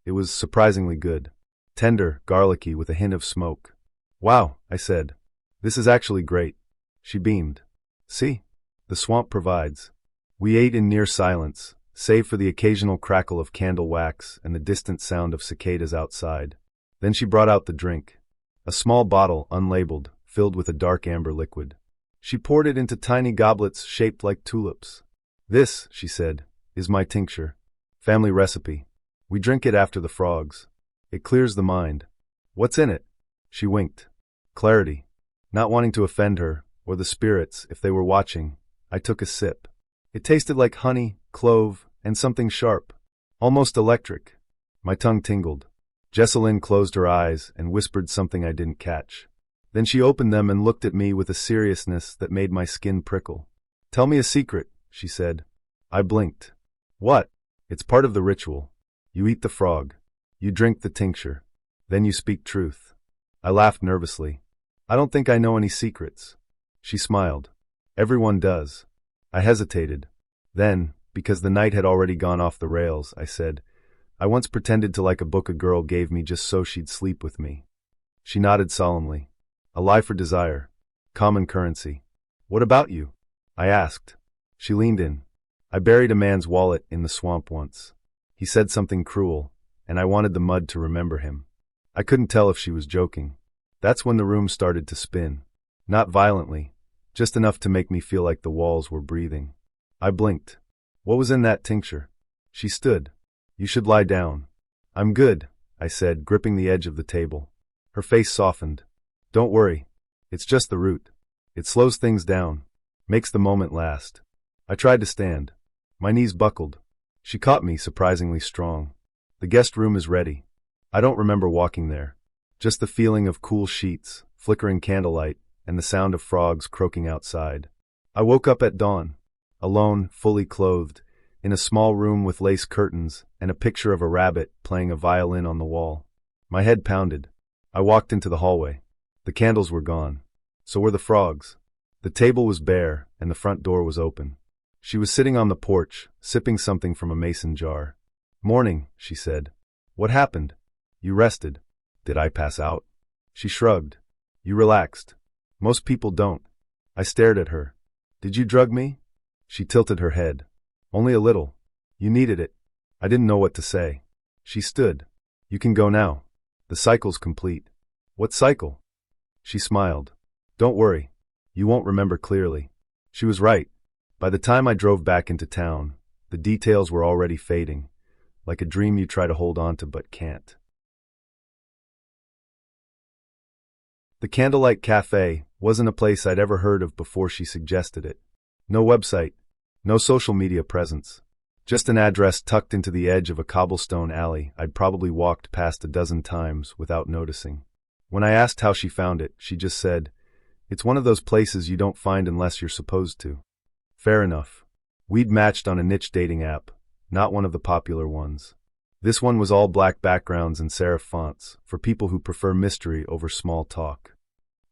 It was surprisingly good. Tender, garlicky, with a hint of smoke. "Wow," I said. "This is actually great." She beamed. "See? The swamp provides." We ate in near silence, save for the occasional crackle of candle wax and the distant sound of cicadas outside. Then she brought out the drink. A small bottle, unlabeled, filled with a dark amber liquid. She poured it into tiny goblets shaped like tulips. "This," she said, "is my tincture. Family recipe. We drink it after the frogs. It clears the mind." "What's in it?" She winked. "Clarity." Not wanting to offend her, or the spirits, if they were watching, I took a sip. It tasted like honey, clove, and something sharp. Almost electric. My tongue tingled. Jessalyn closed her eyes and whispered something I didn't catch. Then she opened them and looked at me with a seriousness that made my skin prickle. "Tell me a secret," she said. I blinked. "What?" "It's part of the ritual. You eat the frog. You drink the tincture. Then you speak truth." I laughed nervously. "I don't think I know any secrets." She smiled. "Everyone does." I hesitated. Then, because the night had already gone off the rails, I said, "I once pretended to like a book a girl gave me just so she'd sleep with me." She nodded solemnly. "A lie for desire. Common currency." "What about you?" I asked. She leaned in. "I buried a man's wallet in the swamp once. He said something cruel, and I wanted the mud to remember him." I couldn't tell if she was joking. That's when the room started to spin. Not violently, just enough to make me feel like the walls were breathing. I blinked. "What was in that tincture?" She stood. "You should lie down." "I'm good," I said, gripping the edge of the table. Her face softened. "Don't worry. It's just the root. It slows things down. Makes the moment last." I tried to stand. My knees buckled. She caught me, surprisingly strong. "The guest room is ready." I don't remember walking there. Just the feeling of cool sheets, flickering candlelight, and the sound of frogs croaking outside. I woke up at dawn. Alone, fully clothed, in a small room with lace curtains and a picture of a rabbit playing a violin on the wall. My head pounded. I walked into the hallway. The candles were gone. So were the frogs. The table was bare, and the front door was open. She was sitting on the porch, sipping something from a mason jar. "Morning," she said. "What happened?" "You rested." "Did I pass out?" She shrugged. "You relaxed." Most people don't. I stared at her. Did you drug me? She tilted her head. Only a little. You needed it. I didn't know what to say. She stood. You can go now. The cycle's complete. What cycle? She smiled. Don't worry. You won't remember clearly. She was right. By the time I drove back into town, the details were already fading, like a dream you try to hold on to but can't. The Candlelight Cafe wasn't a place I'd ever heard of before she suggested it. No website, no social media presence. Just an address tucked into the edge of a cobblestone alley I'd probably walked past a dozen times without noticing. When I asked how she found it, she just said, "It's one of those places you don't find unless you're supposed to." Fair enough. We'd matched on a niche dating app, not one of the popular ones. This one was all black backgrounds and serif fonts, for people who prefer mystery over small talk.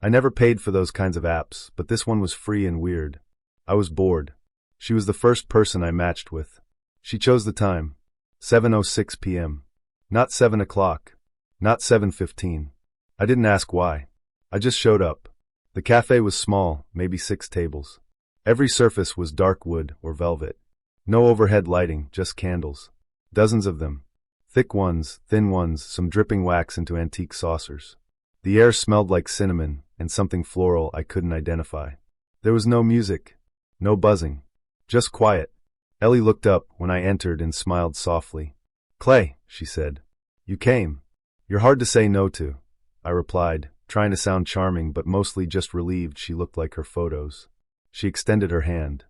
I never paid for those kinds of apps, but this one was free and weird. I was bored. She was the first person I matched with. She chose the time. 7:06 p.m. Not 7 o'clock. Not 7:15. I didn't ask why. I just showed up. The cafe was small, maybe 6 tables. Every surface was dark wood or velvet. No overhead lighting, just candles. Dozens of them. Thick ones, thin ones, some dripping wax into antique saucers. The air smelled like cinnamon and something floral I couldn't identify. There was no music, no buzzing, just quiet. Ellie looked up when I entered and smiled softly. "Clay," she said. "You came. You're hard to say no to," I replied, trying to sound charming but mostly just relieved she looked like her photos. She extended her hand.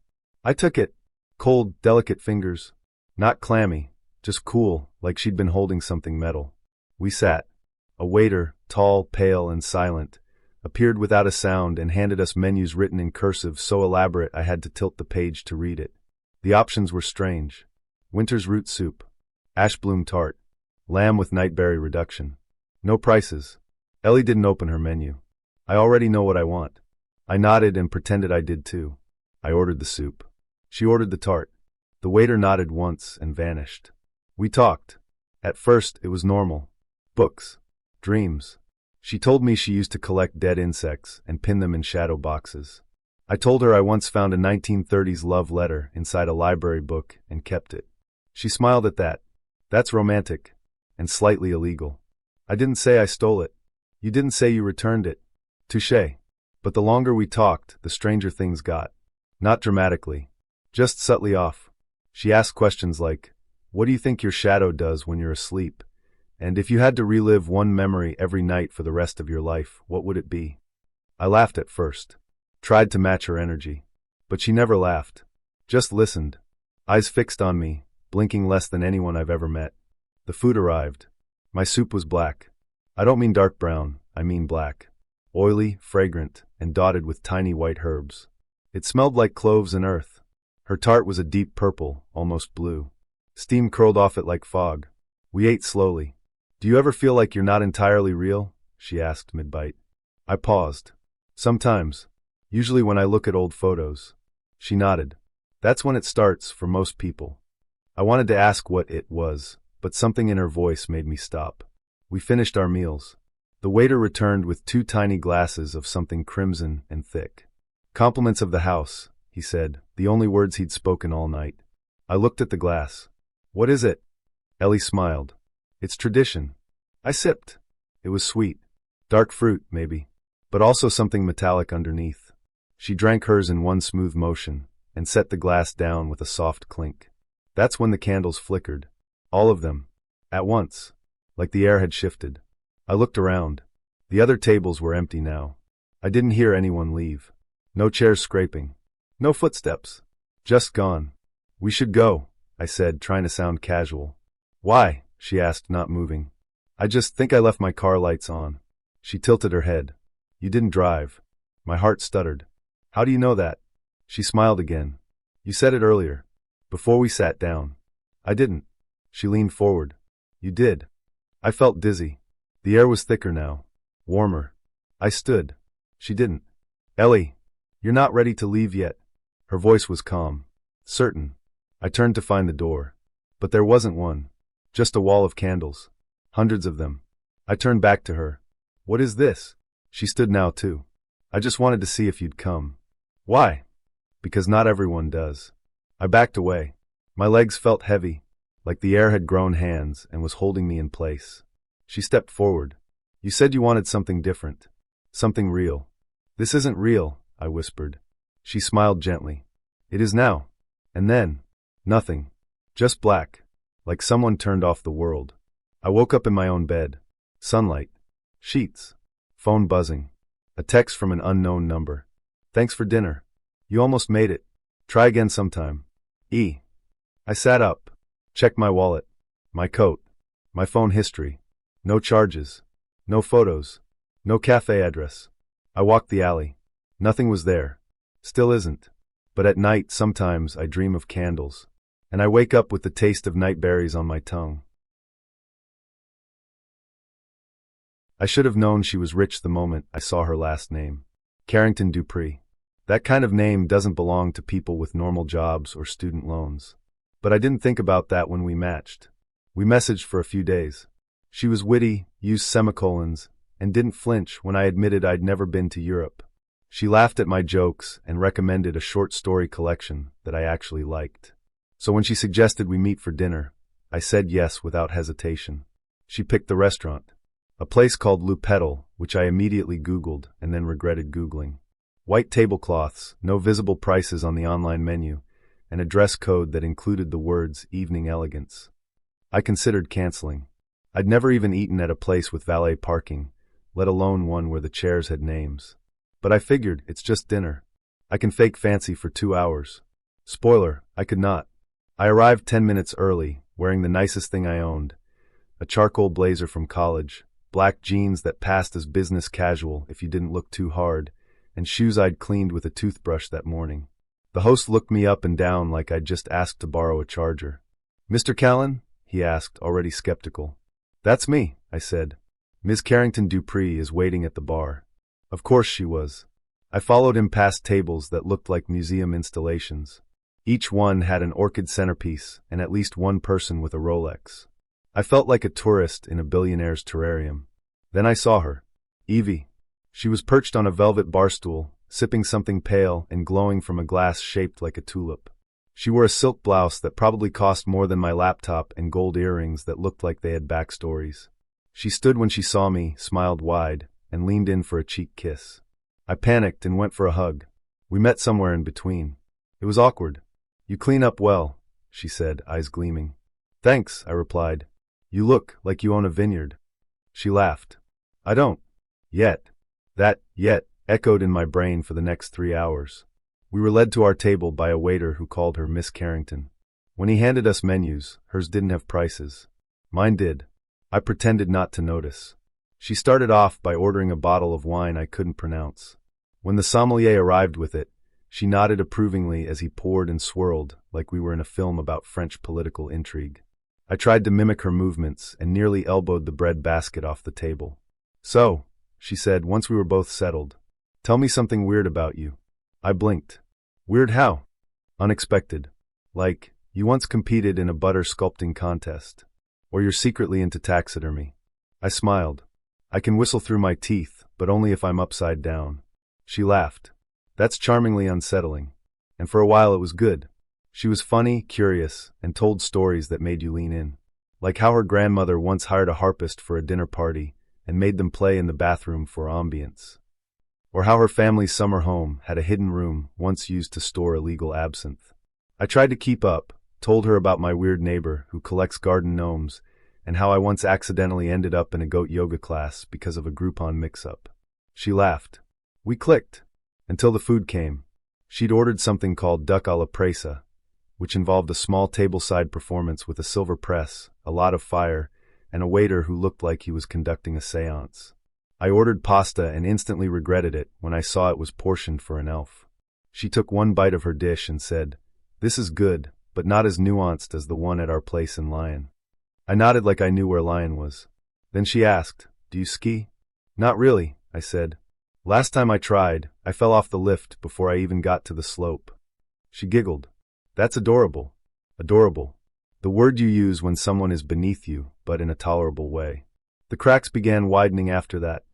I took it. Cold, delicate fingers. Not clammy, just cool, like she'd been holding something metal. We sat. A waiter, tall, pale, and silent, appeared without a sound and handed us menus written in cursive so elaborate I had to tilt the page to read it. The options were strange. Winter's root soup. Ashbloom tart. Lamb with nightberry reduction. No prices. Ellie didn't open her menu. I already know what I want. I nodded and pretended I did too. I ordered the soup. She ordered the tart. The waiter nodded once and vanished. We talked. At first, it was normal. Books. Dreams. She told me she used to collect dead insects and pin them in shadow boxes. I told her I once found a 1930s love letter inside a library book and kept it. She smiled at that. That's romantic. And slightly illegal. I didn't say I stole it. You didn't say you returned it. Touché. But the longer we talked, the stranger things got. Not dramatically. Just subtly off. She asked questions like, "What do you think your shadow does when you're asleep? And if you had to relive one memory every night for the rest of your life, what would it be?" I laughed at first. Tried to match her energy. But she never laughed. Just listened. Eyes fixed on me, blinking less than anyone I've ever met. The food arrived. My soup was black. I don't mean dark brown, I mean black. Oily, fragrant, and dotted with tiny white herbs. It smelled like cloves and earth. Her tart was a deep purple, almost blue. Steam curled off it like fog. We ate slowly. "Do you ever feel like you're not entirely real?" she asked mid-bite. I paused. "Sometimes. Usually when I look at old photos." She nodded. "That's when it starts for most people." I wanted to ask what it was, but something in her voice made me stop. We finished our meals. The waiter returned with 2 tiny glasses of something crimson and thick. "Compliments of the house," he said, the only words he'd spoken all night. I looked at the glass. "What is it?" Ellie smiled. "It's tradition." I sipped. It was sweet. Dark fruit, maybe. But also something metallic underneath. She drank hers in one smooth motion, and set the glass down with a soft clink. That's when the candles flickered. All of them. At once. Like the air had shifted. I looked around. The other tables were empty now. I didn't hear anyone leave. No chairs scraping. No footsteps. Just gone. "We should go," I said, trying to sound casual. "Why?" she asked, not moving. "I just think I left my car lights on." She tilted her head. "You didn't drive." My heart stuttered. "How do you know that?" She smiled again. "You said it earlier. Before we sat down." "I didn't." She leaned forward. "You did." I felt dizzy. The air was thicker now. Warmer. I stood. She didn't. "Ellie, you're not ready to leave yet." Her voice was calm. Certain. I turned to find the door. But there wasn't one. Just a wall of candles. Hundreds of them. I turned back to her. "What is this?" She stood now too. I just wanted to see if you'd come. Why? Because not everyone does. I backed away. My legs felt heavy, like the air had grown hands and was holding me in place. She stepped forward. You said you wanted something different. Something real. This isn't real, I whispered. She smiled gently. It is now. And then, nothing. Just black. Like someone turned off the world. I woke up in my own bed. Sunlight. Sheets. Phone buzzing. A text from an unknown number. Thanks for dinner. You almost made it. Try again sometime. E. I sat up. Checked my wallet. My coat. My phone history. No charges. No photos. No cafe address. I walked the alley. Nothing was there. Still isn't. But at night, sometimes I dream of candles. And I wake up with the taste of night berries on my tongue. I should have known she was rich the moment I saw her last name. Carrington Dupree. That kind of name doesn't belong to people with normal jobs or student loans. But I didn't think about that when we matched. We messaged for a few days. She was witty, used semicolons, and didn't flinch when I admitted I'd never been to Europe. She laughed at my jokes and recommended a short story collection that I actually liked. So when she suggested we meet for dinner, I said yes without hesitation. She picked the restaurant. A place called Le Petal, which I immediately Googled and then regretted Googling. White tablecloths, no visible prices on the online menu, and a dress code that included the words evening elegance. I considered canceling. I'd never even eaten at a place with valet parking, let alone one where the chairs had names. But I figured, it's just dinner. I can fake fancy for 2 hours. Spoiler, I could not. I arrived 10 minutes early, wearing the nicest thing I owned, a charcoal blazer from college, black jeans that passed as business casual if you didn't look too hard, and shoes I'd cleaned with a toothbrush that morning. The host looked me up and down like I'd just asked to borrow a charger. Mr. Callan? He asked, already skeptical. That's me, I said. Ms. Carrington Dupree is waiting at the bar. Of course she was. I followed him past tables that looked like museum installations. Each one had an orchid centerpiece and at least one person with a Rolex. I felt like a tourist in a billionaire's terrarium. Then I saw her. Evie. She was perched on a velvet bar stool, sipping something pale and glowing from a glass shaped like a tulip. She wore a silk blouse that probably cost more than my laptop and gold earrings that looked like they had backstories. She stood when she saw me, smiled wide, and leaned in for a cheek kiss. I panicked and went for a hug. We met somewhere in between. It was awkward. You clean up well, she said, eyes gleaming. Thanks, I replied. You look like you own a vineyard. She laughed. I don't. Yet. That yet echoed in my brain for the next 3 hours. We were led to our table by a waiter who called her Miss Carrington. When he handed us menus, hers didn't have prices. Mine did. I pretended not to notice. She started off by ordering a bottle of wine I couldn't pronounce. When the sommelier arrived with it, she nodded approvingly as he poured and swirled like we were in a film about French political intrigue. I tried to mimic her movements and nearly elbowed the bread basket off the table. So, she said once we were both settled, tell me something weird about you. I blinked. Weird how? Unexpected. Like, you once competed in a butter sculpting contest. Or you're secretly into taxidermy. I smiled. I can whistle through my teeth, but only if I'm upside down. She laughed. That's charmingly unsettling. And for a while it was good. She was funny, curious, and told stories that made you lean in. Like how her grandmother once hired a harpist for a dinner party and made them play in the bathroom for ambience. Or how her family's summer home had a hidden room once used to store illegal absinthe. I tried to keep up, told her about my weird neighbor who collects garden gnomes, and how I once accidentally ended up in a goat yoga class because of a Groupon mix-up. She laughed. We clicked. Until the food came. She'd ordered something called duck a la presa, which involved a small tableside performance with a silver press, a lot of fire, and a waiter who looked like he was conducting a seance. I ordered pasta and instantly regretted it when I saw it was portioned for an elf. She took one bite of her dish and said, "This is good, but not as nuanced as the one at our place in Lyon." I nodded like I knew where Lyon was. Then she asked, "Do you ski?" "Not really," I said. "Last time I tried, I fell off the lift before I even got to the slope." She giggled. "That's adorable." Adorable. The word you use when someone is beneath you, but in a tolerable way. The cracks began widening after that.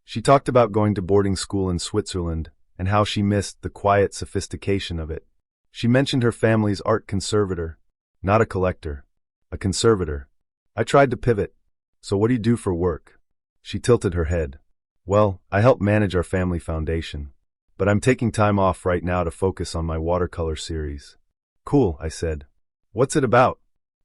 She talked about going to boarding school in Switzerland and how she missed the quiet sophistication of it. She mentioned her family's art conservator, not a collector, a conservator. I tried to pivot. So what do you do for work? She tilted her head. Well, I help manage our family foundation, but I'm taking time off right now to focus on my watercolor series. Cool, I said. What's it about?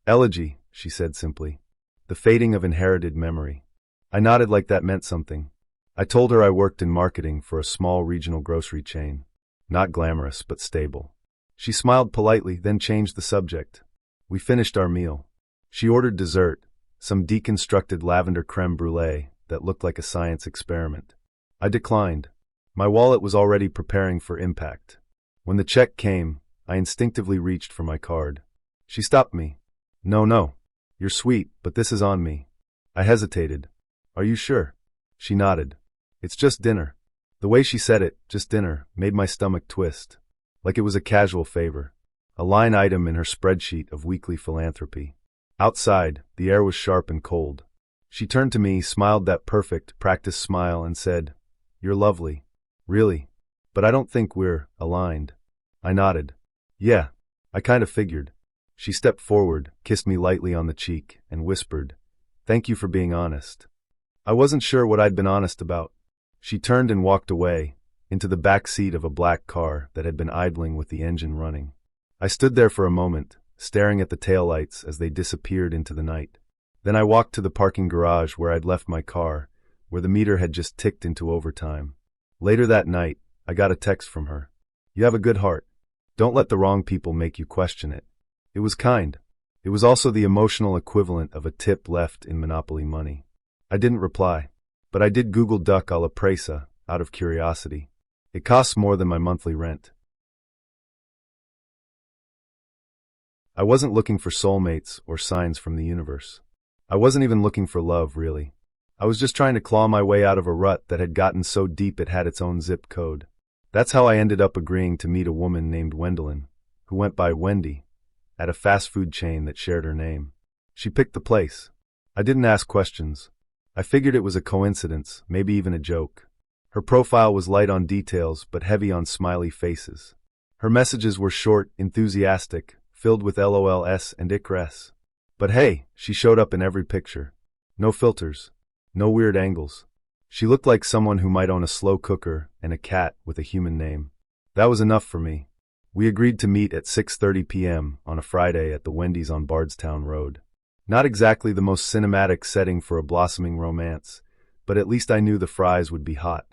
Elegy, she said simply. The fading of inherited memory. I nodded like that meant something. I told her I worked in marketing for a small regional grocery chain. Not glamorous, but stable. She smiled politely, then changed the subject. We finished our meal. She ordered dessert, some deconstructed lavender creme brulee that looked like a science experiment. I declined. My wallet was already preparing for impact. When the check came, I instinctively reached for my card. She stopped me. No. You're sweet, but this is on me. I hesitated. Are you sure? She nodded. It's just dinner. The way she said it, just dinner, made my stomach twist. Like it was a casual favor. A line item in her spreadsheet of weekly philanthropy. Outside, the air was sharp and cold. She turned to me, smiled that perfect, practiced smile, and said, You're lovely. Really? But I don't think we're aligned. I nodded. Yeah, I kind of figured. She stepped forward, kissed me lightly on the cheek, and whispered, Thank you for being honest. I wasn't sure what I'd been honest about. She turned and walked away, into the back seat of a black car that had been idling with the engine running. I stood there for a moment, staring at the taillights as they disappeared into the night. Then I walked to the parking garage where I'd left my car, where the meter had just ticked into overtime. Later that night, I got a text from her. You have a good heart. Don't let the wrong people make you question it. It was kind. It was also the emotional equivalent of a tip left in Monopoly money. I didn't reply, but I did Google duck a la presa, out of curiosity. It costs more than my monthly rent. I wasn't looking for soulmates or signs from the universe. I wasn't even looking for love, really. I was just trying to claw my way out of a rut that had gotten so deep it had its own zip code. That's how I ended up agreeing to meet a woman named Wendelin, who went by Wendy, at a fast food chain that shared her name. She picked the place. I didn't ask questions. I figured it was a coincidence, maybe even a joke. Her profile was light on details but heavy on smiley faces. Her messages were short, enthusiastic, filled with LOLs and ICRS. But hey, she showed up in every picture. No filters. No weird angles. She looked like someone who might own a slow cooker and a cat with a human name. That was enough for me. We agreed to meet at 6:30 p.m. on a Friday at the Wendy's on Bardstown Road. Not exactly the most cinematic setting for a blossoming romance, but at least I knew the fries would be hot.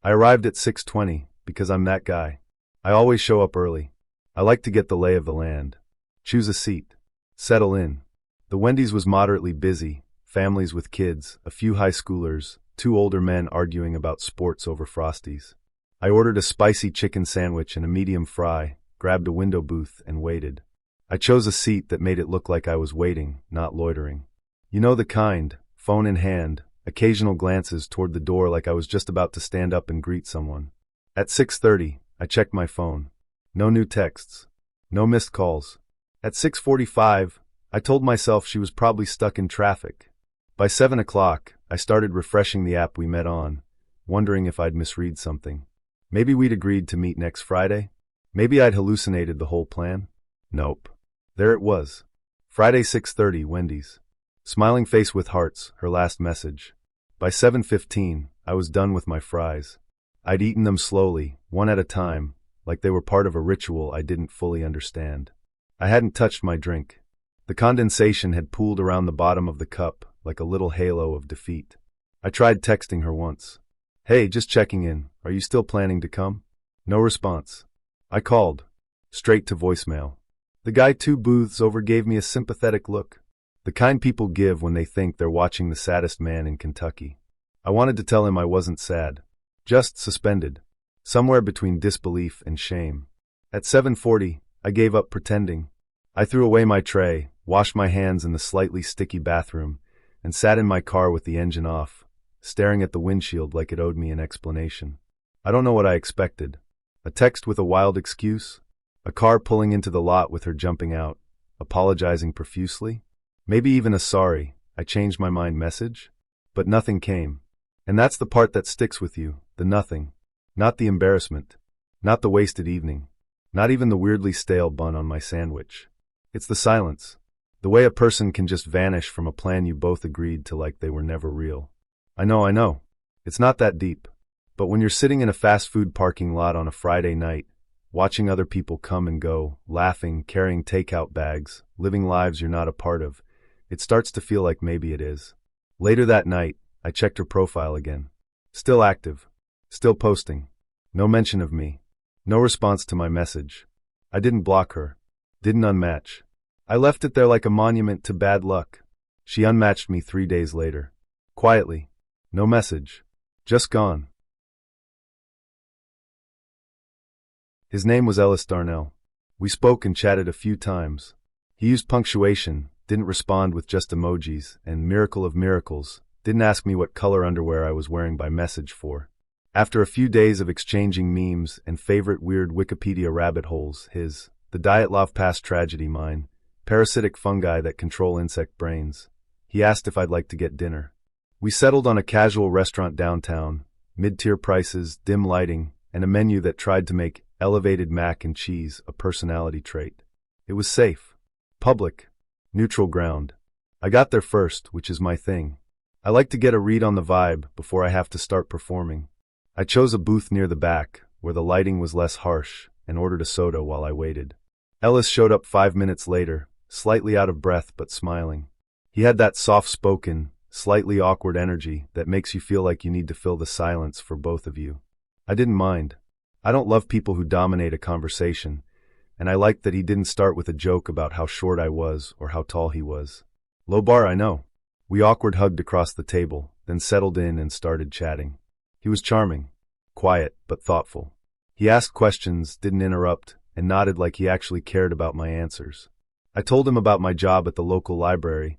I arrived at 6:20 because I'm that guy. I always show up early. I like to get the lay of the land. Choose a seat. Settle in. The Wendy's was moderately busy, families with kids, a few high schoolers, 2 older men arguing about sports over Frosties. I ordered a spicy chicken sandwich and a medium fry, grabbed a window booth, and waited. I chose a seat that made it look like I was waiting, not loitering. You know the kind, phone in hand, occasional glances toward the door like I was just about to stand up and greet someone. At 6:30, I checked my phone. No new texts. No missed calls. At 6:45, I told myself she was probably stuck in traffic. By 7 o'clock, I started refreshing the app we met on, wondering if I'd misread something. Maybe we'd agreed to meet next Friday? Maybe I'd hallucinated the whole plan? Nope. There it was. Friday 6:30, Wendy's. Smiling face with hearts, her last message. By 7:15, I was done with my fries. I'd eaten them slowly, one at a time, like they were part of a ritual I didn't fully understand. I hadn't touched my drink. The condensation had pooled around the bottom of the cup, like a little halo of defeat. I tried texting her once. Hey, just checking in, are you still planning to come? No response. I called. Straight to voicemail. The guy 2 booths over gave me a sympathetic look. The kind people give when they think they're watching the saddest man in Kentucky. I wanted to tell him I wasn't sad. Just suspended. Somewhere between disbelief and shame. At 7:40, I gave up pretending. I threw away my tray, washed my hands in the slightly sticky bathroom, and sat in my car with the engine off, staring at the windshield like it owed me an explanation. I don't know what I expected. A text with a wild excuse? A car pulling into the lot with her jumping out, apologizing profusely? Maybe even a sorry, I changed my mind message? But nothing came. And that's the part that sticks with you, the nothing. Not the embarrassment. Not the wasted evening. Not even the weirdly stale bun on my sandwich. It's the silence. The way a person can just vanish from a plan you both agreed to like they were never real. I know. It's not that deep. But when you're sitting in a fast food parking lot on a Friday night, watching other people come and go, laughing, carrying takeout bags, living lives you're not a part of, it starts to feel like maybe it is. Later that night, I checked her profile again. Still active. Still posting. No mention of me. No response to my message. I didn't block her. Didn't unmatch. I left it there like a monument to bad luck. She unmatched me 3 days later. Quietly. No message. Just gone. His name was Ellis Darnell. We spoke and chatted a few times. He used punctuation, didn't respond with just emojis, and miracle of miracles, didn't ask me what color underwear I was wearing by message for. After a few days of exchanging memes and favorite weird Wikipedia rabbit holes, the Dyatlov Pass tragedy mine, parasitic fungi that control insect brains, he asked if I'd like to get dinner. We settled on a casual restaurant downtown, mid-tier prices, dim lighting, and a menu that tried to make elevated mac and cheese a personality trait. It was safe. Public. Neutral ground. I got there first, which is my thing. I like to get a read on the vibe before I have to start performing. I chose a booth near the back, where the lighting was less harsh, and ordered a soda while I waited. Ellis showed up 5 minutes later, slightly out of breath but smiling. He had that soft-spoken, slightly awkward energy that makes you feel like you need to fill the silence for both of you. I didn't mind. I don't love people who dominate a conversation, and I liked that he didn't start with a joke about how short I was or how tall he was. Low bar, I know. We awkward hugged across the table, then settled in and started chatting. He was charming, quiet but thoughtful. He asked questions, didn't interrupt, and nodded like he actually cared about my answers. I told him about my job at the local library,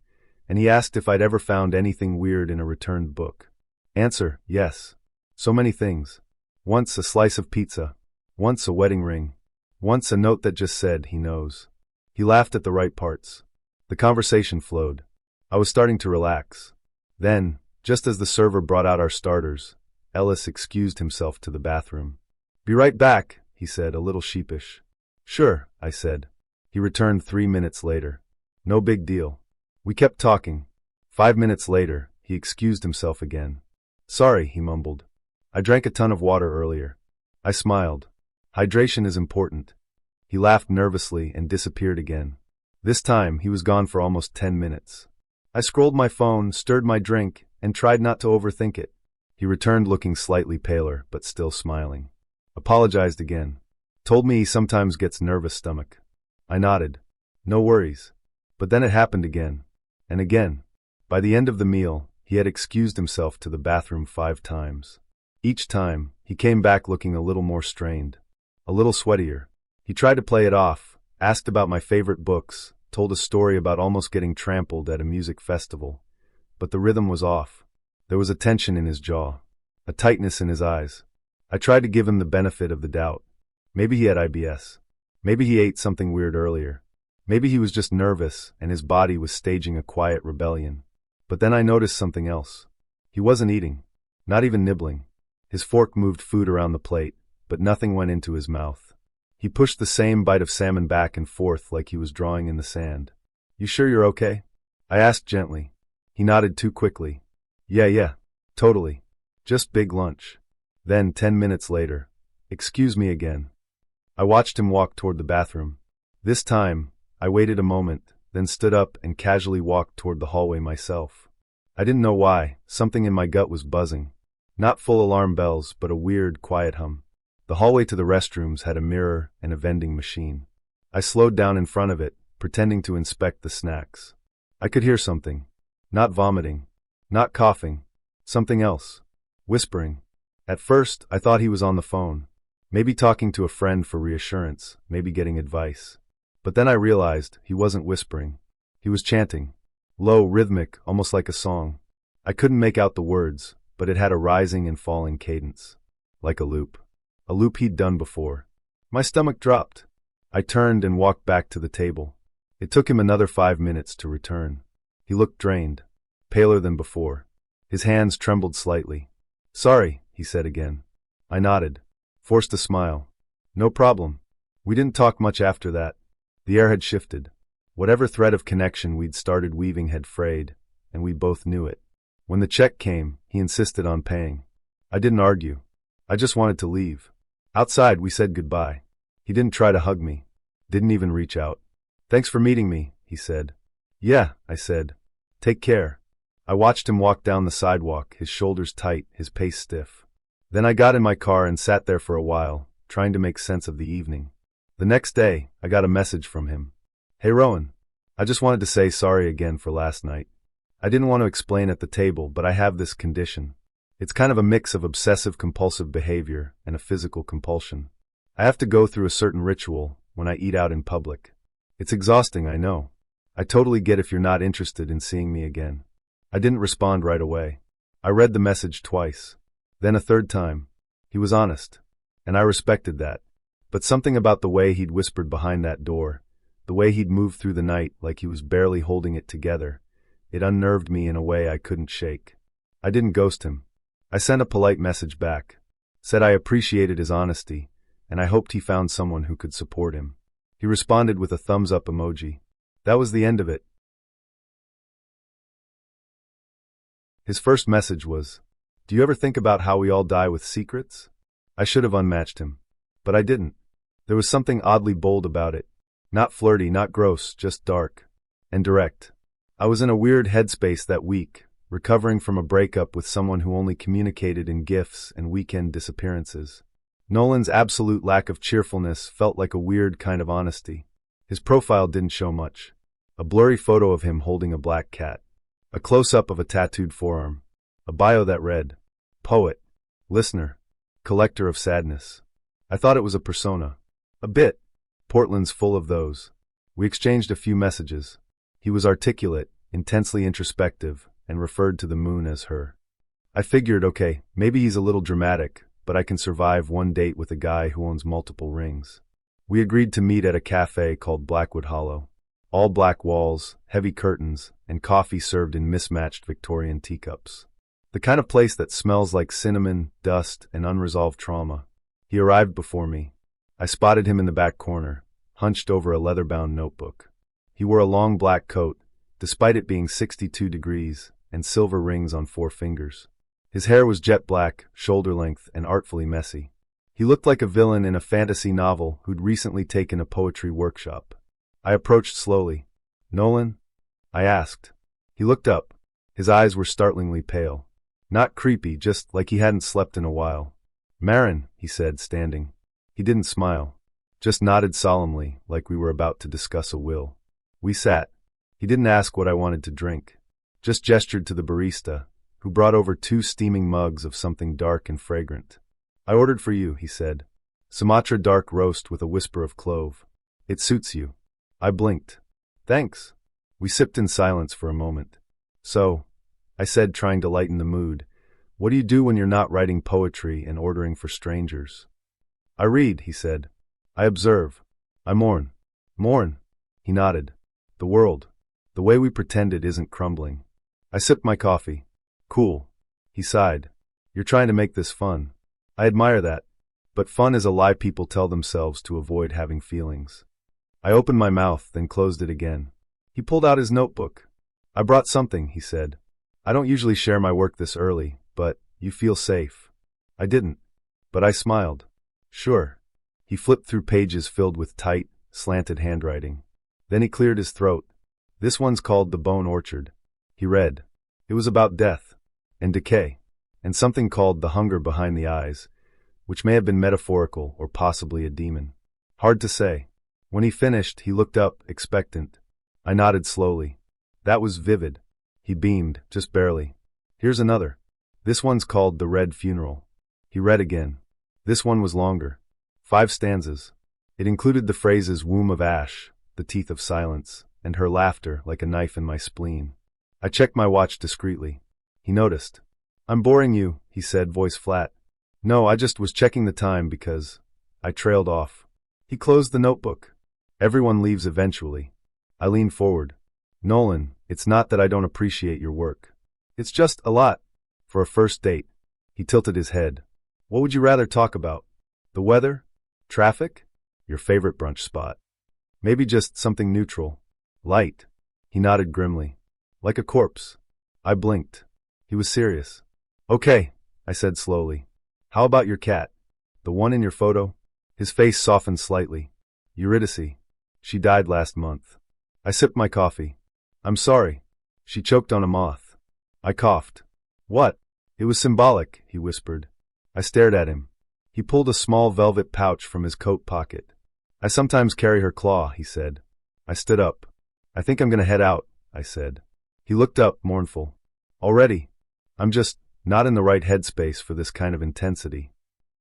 and he asked if I'd ever found anything weird in a returned book. Answer, yes. So many things. Once a slice of pizza. Once a wedding ring. Once a note that just said, he knows. He laughed at the right parts. The conversation flowed. I was starting to relax. Then, just as the server brought out our starters, Ellis excused himself to the bathroom. Be right back, he said, a little sheepish. Sure, I said. He returned 3 minutes later. No big deal. We kept talking. 5 minutes later, he excused himself again. Sorry, he mumbled. I drank a ton of water earlier. I smiled. Hydration is important. He laughed nervously and disappeared again. This time, he was gone for almost 10 minutes. I scrolled my phone, stirred my drink, and tried not to overthink it. He returned looking slightly paler, but still smiling. Apologized again. Told me he sometimes gets nervous stomach. I nodded. No worries. But then it happened again. And again. By the end of the meal, he had excused himself to the bathroom 5 times. Each time, he came back looking a little more strained. A little sweatier. He tried to play it off, asked about my favorite books, told a story about almost getting trampled at a music festival. But the rhythm was off. There was a tension in his jaw. A tightness in his eyes. I tried to give him the benefit of the doubt. Maybe he had IBS. Maybe he ate something weird earlier. Maybe he was just nervous and his body was staging a quiet rebellion. But then I noticed something else. He wasn't eating. Not even nibbling. His fork moved food around the plate, but nothing went into his mouth. He pushed the same bite of salmon back and forth like he was drawing in the sand. You sure you're okay? I asked gently. He nodded too quickly. Yeah, totally. Just big lunch. Then, 10 minutes later, excuse me again. I watched him walk toward the bathroom. This time, I waited a moment, then stood up and casually walked toward the hallway myself. I didn't know why, something in my gut was buzzing. Not full alarm bells, but a weird, quiet hum. The hallway to the restrooms had a mirror and a vending machine. I slowed down in front of it, pretending to inspect the snacks. I could hear something. Not vomiting. Not coughing. Something else. Whispering. At first, I thought he was on the phone. Maybe talking to a friend for reassurance, maybe getting advice. But then I realized he wasn't whispering. He was chanting. Low, rhythmic, almost like a song. I couldn't make out the words, but it had a rising and falling cadence. Like a loop. A loop he'd done before. My stomach dropped. I turned and walked back to the table. It took him another 5 minutes to return. He looked drained. Paler than before. His hands trembled slightly. Sorry, he said again. I nodded, forced a smile. No problem. We didn't talk much after that. The air had shifted. Whatever thread of connection we'd started weaving had frayed, and we both knew it. When the check came, he insisted on paying. I didn't argue. I just wanted to leave. Outside, we said goodbye. He didn't try to hug me. Didn't even reach out. Thanks for meeting me, he said. Yeah, I said. Take care. I watched him walk down the sidewalk, his shoulders tight, his pace stiff. Then I got in my car and sat there for a while, trying to make sense of the evening. The next day, I got a message from him. Hey Rowan, I just wanted to say sorry again for last night. I didn't want to explain at the table, but I have this condition. It's kind of a mix of obsessive-compulsive behavior and a physical compulsion. I have to go through a certain ritual when I eat out in public. It's exhausting, I know. I totally get if you're not interested in seeing me again. I didn't respond right away. I read the message twice. Then a third time. He was honest. And I respected that. But something about the way he'd whispered behind that door, the way he'd moved through the night like he was barely holding it together, it unnerved me in a way I couldn't shake. I didn't ghost him. I sent a polite message back. Said I appreciated his honesty, and I hoped he found someone who could support him. He responded with a thumbs-up emoji. That was the end of it. His first message was, "Do you ever think about how we all die with secrets?" I should have unmatched him. But I didn't. There was something oddly bold about it. Not flirty, not gross, just dark. And direct. I was in a weird headspace that week, recovering from a breakup with someone who only communicated in gifs and weekend disappearances. Nolan's absolute lack of cheerfulness felt like a weird kind of honesty. His profile didn't show much. A blurry photo of him holding a black cat. A close-up of a tattooed forearm. A bio that read, "Poet, listener, collector of sadness." I thought it was a persona. A bit. Portland's full of those. We exchanged a few messages. He was articulate, intensely introspective, and referred to the moon as her. I figured, okay, maybe he's a little dramatic, but I can survive one date with a guy who owns multiple rings. We agreed to meet at a cafe called Blackwood Hollow. All black walls, heavy curtains, and coffee served in mismatched Victorian teacups. The kind of place that smells like cinnamon, dust, and unresolved trauma. He arrived before me. I spotted him in the back corner, hunched over a leather-bound notebook. He wore a long black coat, despite it being 62 degrees, and silver rings on 4 fingers. His hair was jet black, shoulder-length, and artfully messy. He looked like a villain in a fantasy novel who'd recently taken a poetry workshop. I approached slowly. "Nolan?" I asked. He looked up. His eyes were startlingly pale. Not creepy, just like he hadn't slept in a while. "Marin," he said, standing. He didn't smile. Just nodded solemnly, like we were about to discuss a will. We sat. He didn't ask what I wanted to drink. Just gestured to the barista, who brought over 2 steaming mugs of something dark and fragrant. "I ordered for you," he said. "Sumatra dark roast with a whisper of clove. It suits you." I blinked. "Thanks." We sipped in silence for a moment. "So," I said, trying to lighten the mood, "what do you do when you're not writing poetry and ordering for strangers?" "I read," he said. "I observe. I mourn." "Mourn?" He nodded. "The world. The way we pretend it isn't crumbling." I sipped my coffee. "Cool." He sighed. "You're trying to make this fun." I admire that. But fun is a lie people tell themselves to avoid having feelings. I opened my mouth, then closed it again. He pulled out his notebook. "I brought something," he said. "I don't usually share my work this early, but you feel safe." I didn't. But I smiled. "Sure." He flipped through pages filled with tight, slanted handwriting. Then he cleared his throat. "This one's called The Bone Orchard." He read. It was about death and decay, and something called the hunger behind the eyes, which may have been metaphorical or possibly a demon. Hard to say. When he finished, he looked up, expectant. I nodded slowly. That was vivid. He beamed, just barely. "Here's another. This one's called The Red Funeral." He read again. This one was longer. 5 stanzas. It included the phrases "womb of ash," "the teeth of silence," and "her laughter like a knife in my spleen." I checked my watch discreetly. He noticed. "I'm boring you," he said, voice flat. "No, I just was checking the time because..." I trailed off. He closed the notebook. "Everyone leaves eventually." I leaned forward. "Nolan, it's not that I don't appreciate your work. It's just a lot. For a first date. He tilted his head. What would you rather talk about? The weather? Traffic? Your favorite brunch spot? Maybe just something neutral. Light. He nodded grimly. Like a corpse. I blinked. He was serious. Okay, I said slowly. How about your cat? The one in your photo? His face softened slightly. Eurydice. She died last month. I sipped my coffee. I'm sorry. She choked on a moth. I coughed. What? It was symbolic, he whispered. I stared at him. He pulled a small velvet pouch from his coat pocket. I sometimes carry her claw, he said. I stood up. I think I'm going to head out, I said. He looked up, mournful. Already? I'm just not in the right headspace for this kind of intensity.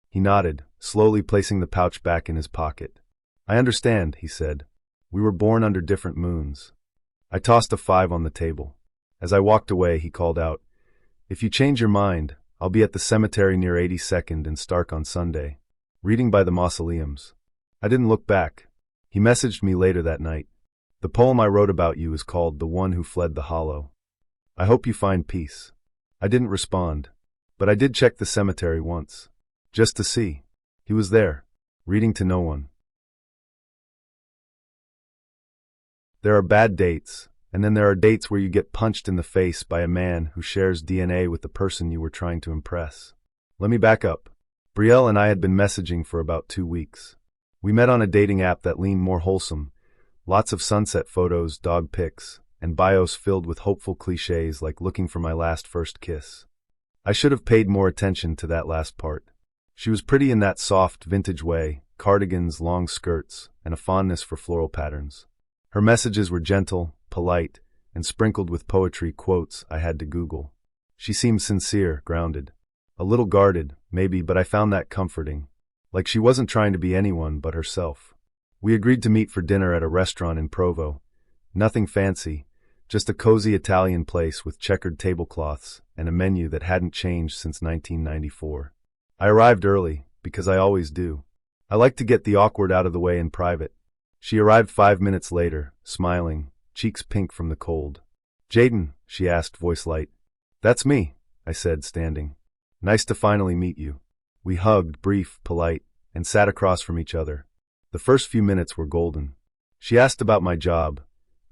He nodded, slowly placing the pouch back in his pocket. I understand, he said. We were born under different moons. I tossed a 5 on the table. As I walked away, he called out, If you change your mind, I'll be at the cemetery near 82nd and Stark on Sunday, reading by the mausoleums. I didn't look back. He messaged me later that night. The poem I wrote about you is called The One Who Fled the Hollow. I hope you find peace. I didn't respond, but I did check the cemetery once, just to see. He was there, reading to no one. There are bad dates, and then there are dates where you get punched in the face by a man who shares DNA with the person you were trying to impress. Let me back up. Brielle and I had been messaging for about 2 weeks. We met on a dating app that leaned more wholesome. Lots of sunset photos, dog pics, and bios filled with hopeful cliches like looking for my last first kiss. I should have paid more attention to that last part. She was pretty in that soft, vintage way, cardigans, long skirts, and a fondness for floral patterns. Her messages were gentle, polite, and sprinkled with poetry quotes I had to Google. She seemed sincere, grounded. A little guarded, maybe, but I found that comforting. Like she wasn't trying to be anyone but herself. We agreed to meet for dinner at a restaurant in Provo. Nothing fancy, just a cozy Italian place with checkered tablecloths and a menu that hadn't changed since 1994. I arrived early, because I always do. I like to get the awkward out of the way in private. She arrived 5 minutes later, smiling, cheeks pink from the cold. Jaden, she asked, voice light. That's me, I said, standing. Nice to finally meet you. We hugged, brief, polite, and sat across from each other. The first few minutes were golden. She asked about my job.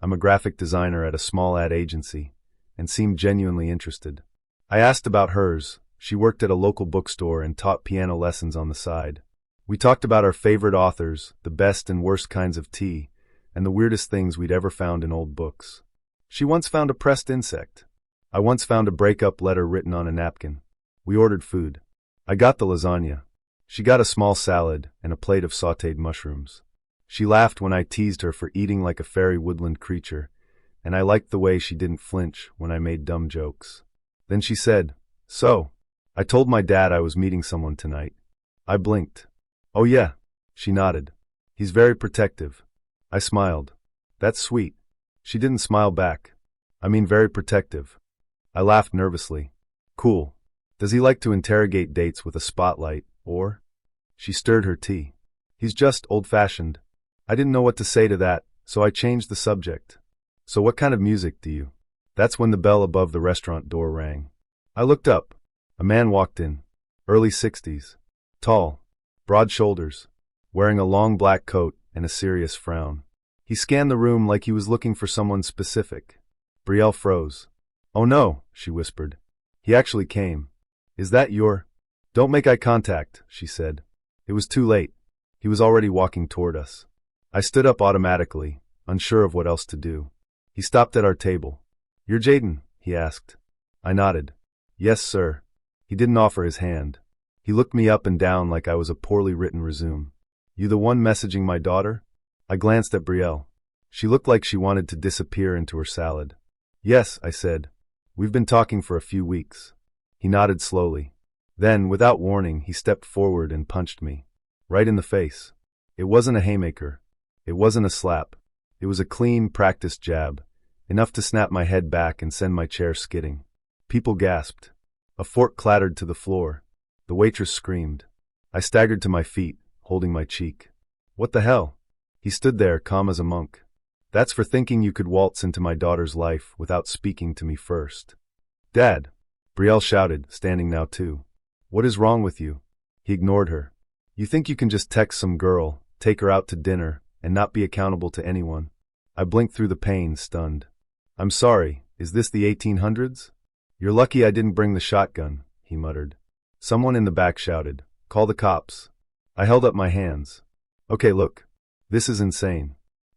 I'm a graphic designer at a small ad agency, and seemed genuinely interested. I asked about hers. She worked at a local bookstore and taught piano lessons on the side. We talked about our favorite authors, the best and worst kinds of tea, and the weirdest things we'd ever found in old books. She once found a pressed insect. I once found a breakup letter written on a napkin. We ordered food. I got the lasagna. She got a small salad and a plate of sautéed mushrooms. She laughed when I teased her for eating like a fairy woodland creature, and I liked the way she didn't flinch when I made dumb jokes. Then she said, So, I told my dad I was meeting someone tonight. I blinked. Oh yeah, she nodded. He's very protective. I smiled. That's sweet. She didn't smile back. I mean very protective. I laughed nervously. Cool. Does he like to interrogate dates with a spotlight, or? She stirred her tea. He's just old-fashioned. I didn't know what to say to that, so I changed the subject. So what kind of music do you? That's when the bell above the restaurant door rang. I looked up. A man walked in. Early 60s. Tall. Broad shoulders. Wearing a long black coat and a serious frown. He scanned the room like he was looking for someone specific. Brielle froze. Oh no, she whispered. He actually came. Is that your? Don't make eye contact, she said. It was too late. He was already walking toward us. I stood up automatically, unsure of what else to do. He stopped at our table. You're Jaden, he asked. I nodded. Yes, sir. He didn't offer his hand. He looked me up and down like I was a poorly written resume. You the one messaging my daughter? I glanced at Brielle. She looked like she wanted to disappear into her salad. Yes, I said. We've been talking for a few weeks. He nodded slowly. Then, without warning, he stepped forward and punched me. Right in the face. It wasn't a haymaker. It wasn't a slap. It was a clean, practiced jab, enough to snap my head back and send my chair skidding. People gasped. A fork clattered to the floor. The waitress screamed. I staggered to my feet, holding my cheek. What the hell? He stood there, calm as a monk. That's for thinking you could waltz into my daughter's life without speaking to me first. Dad! Brielle shouted, standing now too. What is wrong with you? He ignored her. You think you can just text some girl, take her out to dinner, and not be accountable to anyone? I blinked through the pain, stunned. I'm sorry, is this the 1800s? You're lucky I didn't bring the shotgun, he muttered. Someone in the back shouted, call the cops. I held up my hands. Okay, look. This is insane.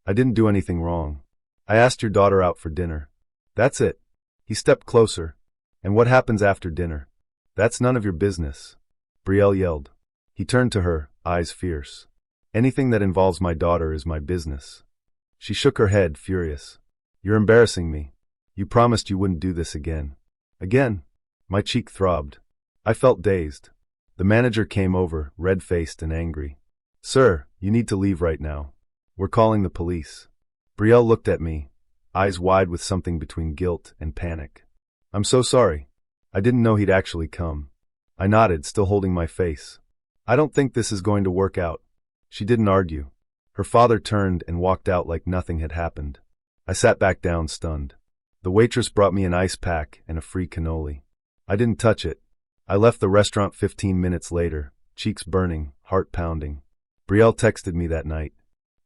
I didn't do anything wrong. I asked your daughter out for dinner. That's it. He stepped closer. And what happens after dinner? That's none of your business. Brielle yelled. He turned to her, eyes fierce. Anything that involves my daughter is my business. She shook her head, furious. You're embarrassing me. You promised you wouldn't do this again. Again? My cheek throbbed. I felt dazed. The manager came over, red-faced and angry. Sir, you need to leave right now. We're calling the police. Brielle looked at me, eyes wide with something between guilt and panic. I'm so sorry. I didn't know he'd actually come. I nodded, still holding my face. I don't think this is going to work out. She didn't argue. Her father turned and walked out like nothing had happened. I sat back down, stunned. The waitress brought me an ice pack and a free cannoli. I didn't touch it. I left the restaurant 15 minutes later, cheeks burning, heart pounding. Brielle texted me that night.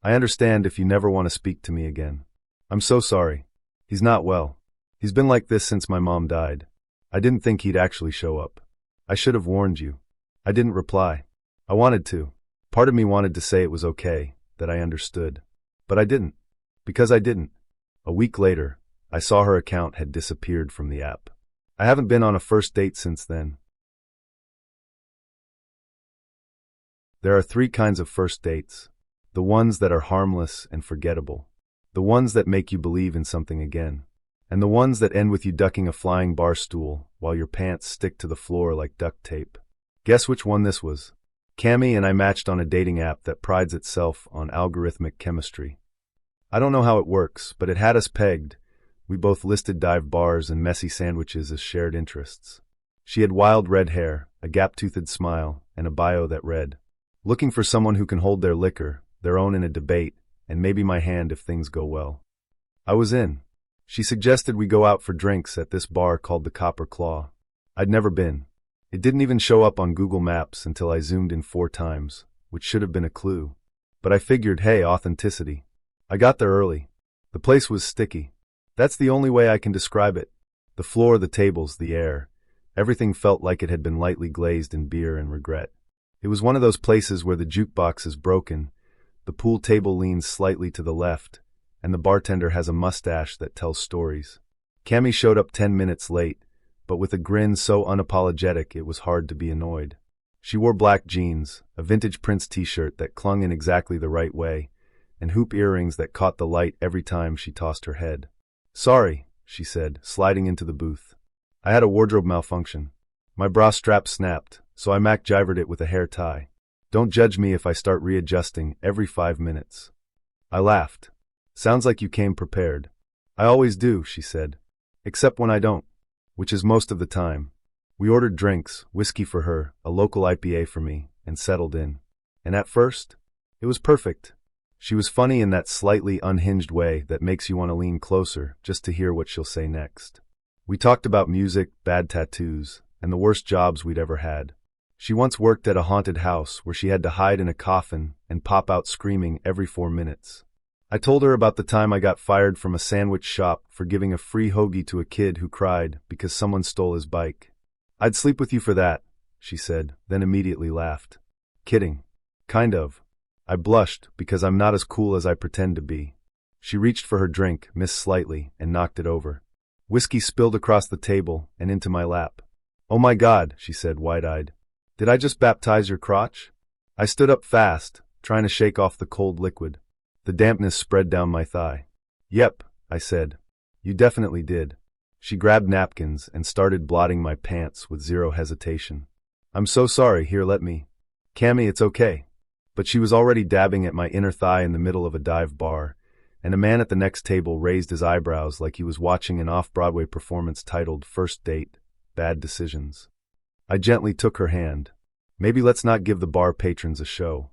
I understand if you never want to speak to me again. I'm so sorry. He's not well. He's been like this since my mom died. I didn't think he'd actually show up. I should have warned you. I didn't reply. I wanted to. Part of me wanted to say it was okay, that I understood. But I didn't. Because I didn't. A week later, I saw her account had disappeared from the app. I haven't been on a first date since then. There are 3 kinds of first dates. The ones that are harmless and forgettable. The ones that make you believe in something again. And the ones that end with you ducking a flying bar stool while your pants stick to the floor like duct tape. Guess which one this was? Cammie and I matched on a dating app that prides itself on algorithmic chemistry. I don't know how it works, but it had us pegged. We both listed dive bars and messy sandwiches as shared interests. She had wild red hair, a gap-toothed smile, and a bio that read, looking for someone who can hold their liquor, their own in a debate, and maybe my hand if things go well. I was in. She suggested we go out for drinks at this bar called the Copper Claw. I'd never been. It didn't even show up on Google Maps until I zoomed in 4 times, which should have been a clue. But I figured, hey, authenticity. I got there early. The place was sticky. That's the only way I can describe it. The floor, the tables, the air. Everything felt like it had been lightly glazed in beer and regret. It was one of those places where the jukebox is broken, the pool table leans slightly to the left, and the bartender has a mustache that tells stories. Cammie showed up 10 minutes late, but with a grin so unapologetic it was hard to be annoyed. She wore black jeans, a vintage Prince t-shirt that clung in exactly the right way, and hoop earrings that caught the light every time she tossed her head. Sorry, she said, sliding into the booth. I had a wardrobe malfunction. My bra strap snapped, so I MacGyvered it with a hair tie. Don't judge me if I start readjusting every 5 minutes. I laughed. Sounds like you came prepared. I always do, she said. Except when I don't, which is most of the time. We ordered drinks, whiskey for her, a local IPA for me, and settled in. And at first, it was perfect. She was funny in that slightly unhinged way that makes you want to lean closer just to hear what she'll say next. We talked about music, bad tattoos, and the worst jobs we'd ever had. She once worked at a haunted house where she had to hide in a coffin and pop out screaming every 4 minutes. I told her about the time I got fired from a sandwich shop for giving a free hoagie to a kid who cried because someone stole his bike. I'd sleep with you for that, she said, then immediately laughed. Kidding. Kind of. I blushed because I'm not as cool as I pretend to be. She reached for her drink, missed slightly, and knocked it over. Whiskey spilled across the table and into my lap. Oh my God, she said, wide-eyed. Did I just baptize your crotch? I stood up fast, trying to shake off the cold liquid. The dampness spread down my thigh. Yep, I said. You definitely did. She grabbed napkins and started blotting my pants with zero hesitation. I'm so sorry, here let me. Cammie, it's okay. But she was already dabbing at my inner thigh in the middle of a dive bar, and a man at the next table raised his eyebrows like he was watching an off-Broadway performance titled First Date, Bad Decisions. I gently took her hand. Maybe let's not give the bar patrons a show.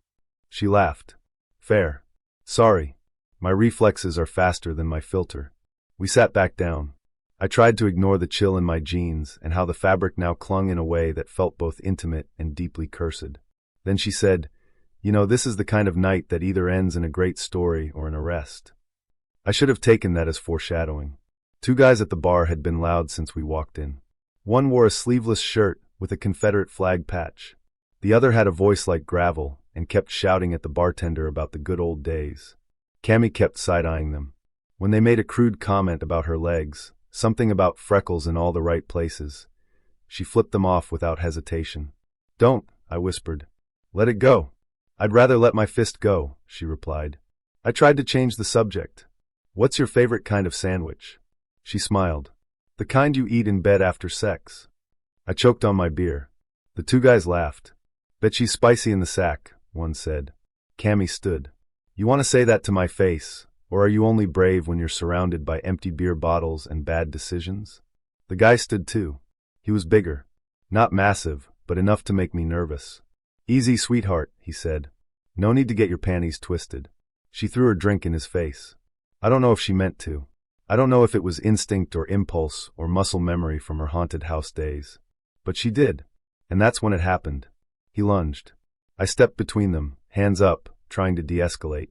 She laughed. Fair. Sorry. My reflexes are faster than my filter. We sat back down. I tried to ignore the chill in my jeans and how the fabric now clung in a way that felt both intimate and deeply cursed. Then she said, "You know, this is the kind of night that either ends in a great story or an arrest." I should have taken that as foreshadowing. Two guys at the bar had been loud since we walked in. One wore a sleeveless shirt with a Confederate flag patch. The other had a voice like gravel and kept shouting at the bartender about the good old days. Cammy kept side-eyeing them. When they made a crude comment about her legs, something about freckles in all the right places, she flipped them off without hesitation. "Don't," I whispered. "Let it go." "I'd rather let my fist go," she replied. I tried to change the subject. "What's your favorite kind of sandwich?" She smiled. "The kind you eat in bed after sex." I choked on my beer. The two guys laughed. "Bet she's spicy in the sack," one said. Cammy stood. "You want to say that to my face, or are you only brave when you're surrounded by empty beer bottles and bad decisions?" The guy stood too. He was bigger. Not massive, but enough to make me nervous. "Easy, sweetheart," he said. "No need to get your panties twisted." She threw her drink in his face. I don't know if she meant to. I don't know if it was instinct or impulse or muscle memory from her haunted house days. But she did. And that's when it happened. He lunged. I stepped between them, hands up, trying to de-escalate.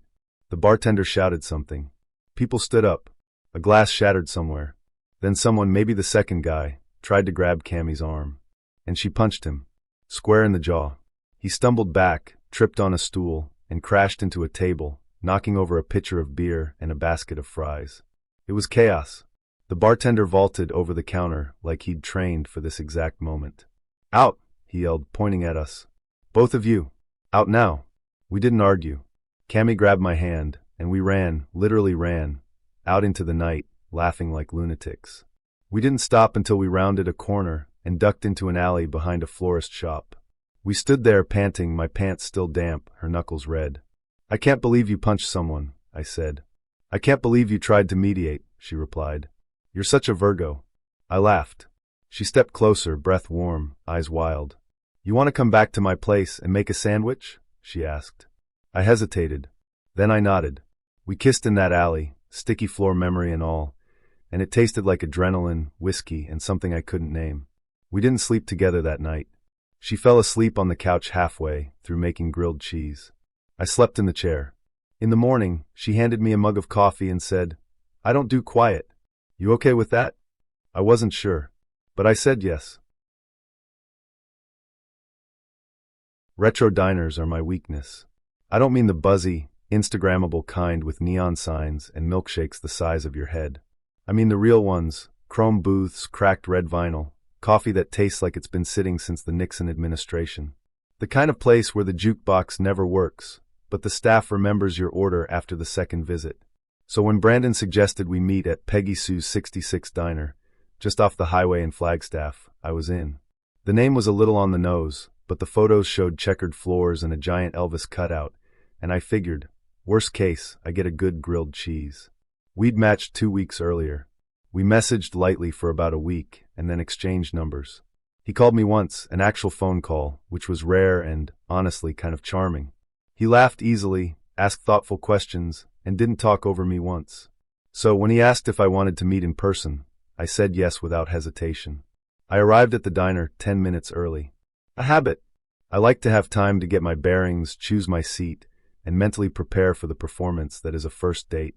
The bartender shouted something. People stood up. A glass shattered somewhere. Then someone, maybe the second guy, tried to grab Cammy's arm. And she punched him. Square in the jaw. He stumbled back, tripped on a stool, and crashed into a table, knocking over a pitcher of beer and a basket of fries. It was chaos. The bartender vaulted over the counter like he'd trained for this exact moment. "Out!" he yelled, pointing at us. "Both of you. Out now." We didn't argue. Cammy grabbed my hand, and we ran, literally ran, out into the night, laughing like lunatics. We didn't stop until we rounded a corner and ducked into an alley behind a florist shop. We stood there panting, my pants still damp, her knuckles red. "I can't believe you punched someone," I said. "I can't believe you tried to mediate," she replied. "You're such a Virgo." I laughed. She stepped closer, breath warm, eyes wild. "You want to come back to my place and make a sandwich?" she asked. I hesitated. Then I nodded. We kissed in that alley, sticky floor memory and all, and it tasted like adrenaline, whiskey, and something I couldn't name. We didn't sleep together that night. She fell asleep on the couch halfway through making grilled cheese. I slept in the chair. In the morning, she handed me a mug of coffee and said, "I don't do quiet. You okay with that?" I wasn't sure, but I said yes. Retro diners are my weakness. I don't mean the buzzy, Instagrammable kind with neon signs and milkshakes the size of your head. I mean the real ones, chrome booths, cracked red vinyl, coffee that tastes like it's been sitting since the Nixon administration. The kind of place where the jukebox never works, but the staff remembers your order after the second visit. So when Brandon suggested we meet at Peggy Sue's 66 Diner, just off the highway in Flagstaff, I was in. The name was a little on the nose, but the photos showed checkered floors and a giant Elvis cutout, and I figured, worst case, I get a good grilled cheese. We'd matched 2 weeks earlier. We messaged lightly for about a week, and then exchanged numbers. He called me once, an actual phone call, which was rare and, honestly, kind of charming. He laughed easily, asked thoughtful questions, and didn't talk over me once. So when he asked if I wanted to meet in person, I said yes without hesitation. I arrived at the diner 10 minutes early. A habit. I like to have time to get my bearings, choose my seat, and mentally prepare for the performance that is a first date.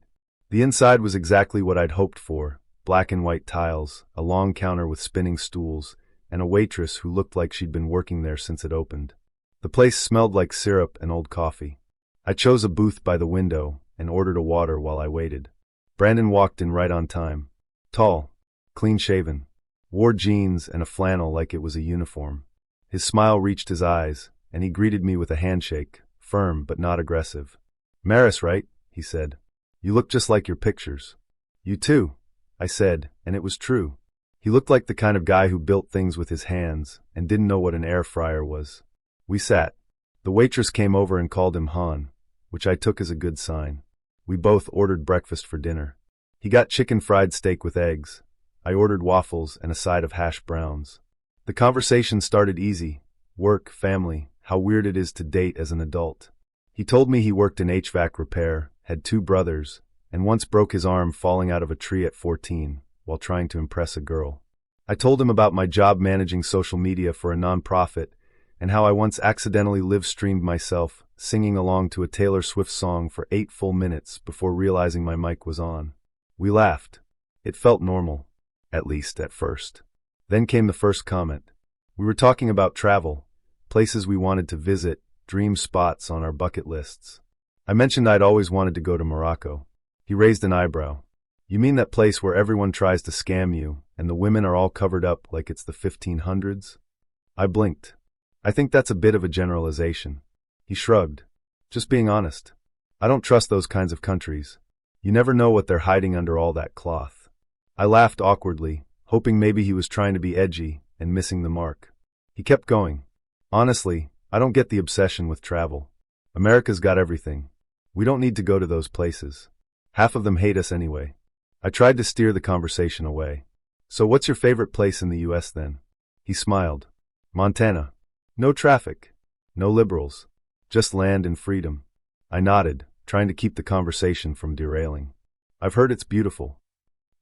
The inside was exactly what I'd hoped for: black and white tiles, a long counter with spinning stools, and a waitress who looked like she'd been working there since it opened. The place smelled like syrup and old coffee. I chose a booth by the window and ordered a water while I waited. Brandon walked in right on time. Tall, clean-shaven, wore jeans and a flannel like it was a uniform. His smile reached his eyes, and he greeted me with a handshake, firm but not aggressive. "Maris, right?" he said. "You look just like your pictures." "You too," I said, and it was true. He looked like the kind of guy who built things with his hands and didn't know what an air fryer was. We sat. The waitress came over and called him Han, which I took as a good sign. We both ordered breakfast for dinner. He got chicken fried steak with eggs. I ordered waffles and a side of hash browns. The conversation started easy. Work, family, how weird it is to date as an adult. He told me he worked in HVAC repair, had 2 brothers, and once broke his arm falling out of a tree at 14, while trying to impress a girl. I told him about my job managing social media for a nonprofit and how I once accidentally live-streamed myself singing along to a Taylor Swift song for 8 full minutes before realizing my mic was on. We laughed. It felt normal, at least at first. Then came the first comment. We were talking about travel, places we wanted to visit, dream spots on our bucket lists. I mentioned I'd always wanted to go to Morocco. He raised an eyebrow. You mean that place where everyone tries to scam you and the women are all covered up like it's the 1500s? I blinked. I think that's a bit of a generalization. He shrugged. Just being honest. I don't trust those kinds of countries. You never know what they're hiding under all that cloth. I laughed awkwardly, hoping maybe he was trying to be edgy and missing the mark. He kept going. Honestly, I don't get the obsession with travel. America's got everything. We don't need to go to those places. Half of them hate us anyway. I tried to steer the conversation away. So what's your favorite place in the US then? He smiled. Montana. No traffic. No liberals. Just land and freedom. I nodded, trying to keep the conversation from derailing. I've heard it's beautiful.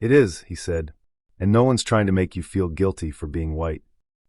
It is, he said. And no one's trying to make you feel guilty for being white.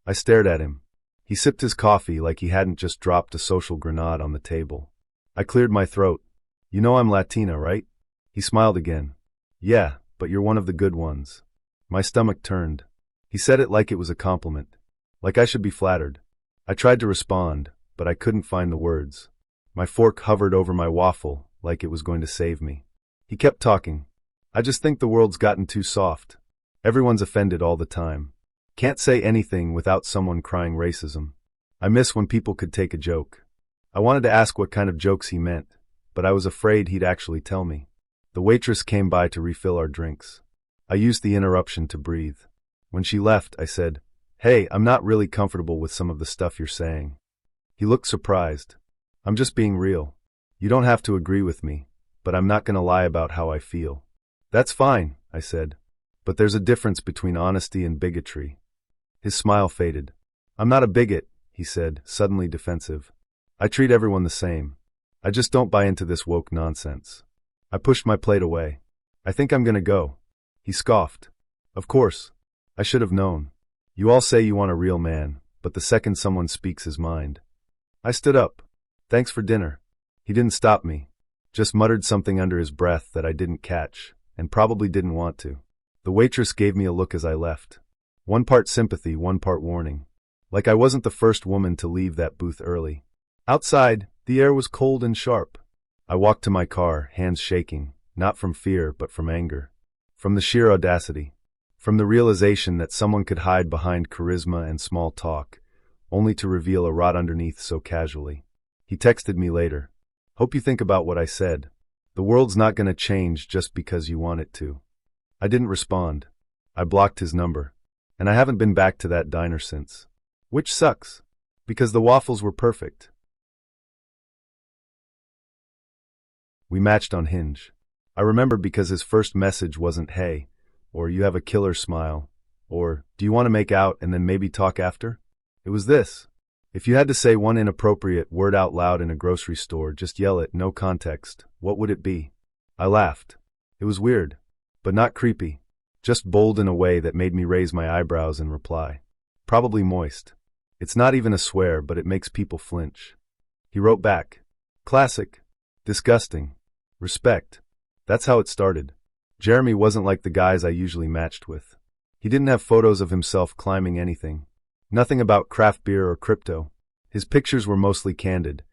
I stared at him. He sipped his coffee like he hadn't just dropped a social grenade on the table. I cleared my throat. You know I'm Latina, right? He smiled again. Yeah, but you're one of the good ones. My stomach turned. He said it like it was a compliment. Like I should be flattered. I tried to respond, but I couldn't find the words. My fork hovered over my waffle like it was going to save me. He kept talking. I just think the world's gotten too soft. Everyone's offended all the time. Can't say anything without someone crying racism. I miss when people could take a joke. I wanted to ask what kind of jokes he meant, but I was afraid he'd actually tell me. The waitress came by to refill our drinks. I used the interruption to breathe. When she left, I said, "Hey, I'm not really comfortable with some of the stuff you're saying." He looked surprised. I'm just being real. You don't have to agree with me, but I'm not going to lie about how I feel. That's fine, I said. But there's a difference between honesty and bigotry. His smile faded. I'm not a bigot, he said, suddenly defensive. I treat everyone the same. I just don't buy into this woke nonsense. I pushed my plate away. I think I'm going to go. He scoffed. Of course. I should have known. You all say you want a real man, but the second someone speaks his mind. I stood up. Thanks for dinner. He didn't stop me. Just muttered something under his breath that I didn't catch, and probably didn't want to. The waitress gave me a look as I left. One part sympathy, one part warning. Like I wasn't the first woman to leave that booth early. Outside, the air was cold and sharp. I walked to my car, hands shaking, not from fear but from anger. From the sheer audacity. From the realization that someone could hide behind charisma and small talk, only to reveal a rot underneath so casually. He texted me later. Hope you think about what I said. The world's not going to change just because you want it to. I didn't respond. I blocked his number. And I haven't been back to that diner since. Which sucks. Because the waffles were perfect. We matched on Hinge. I remember because his first message wasn't "Hey," or "You have a killer smile," or "Do you want to make out and then maybe talk after?" It was this. If you had to say one inappropriate word out loud in a grocery store, just yell it, no context, what would it be? I laughed. It was weird, but not creepy. Just bold in a way that made me raise my eyebrows and reply. Probably moist. It's not even a swear, but it makes people flinch. He wrote back. Classic. Disgusting. Respect. That's how it started. Jeremy wasn't like the guys I usually matched with. He didn't have photos of himself climbing anything. Nothing about craft beer or crypto. His pictures were mostly candid.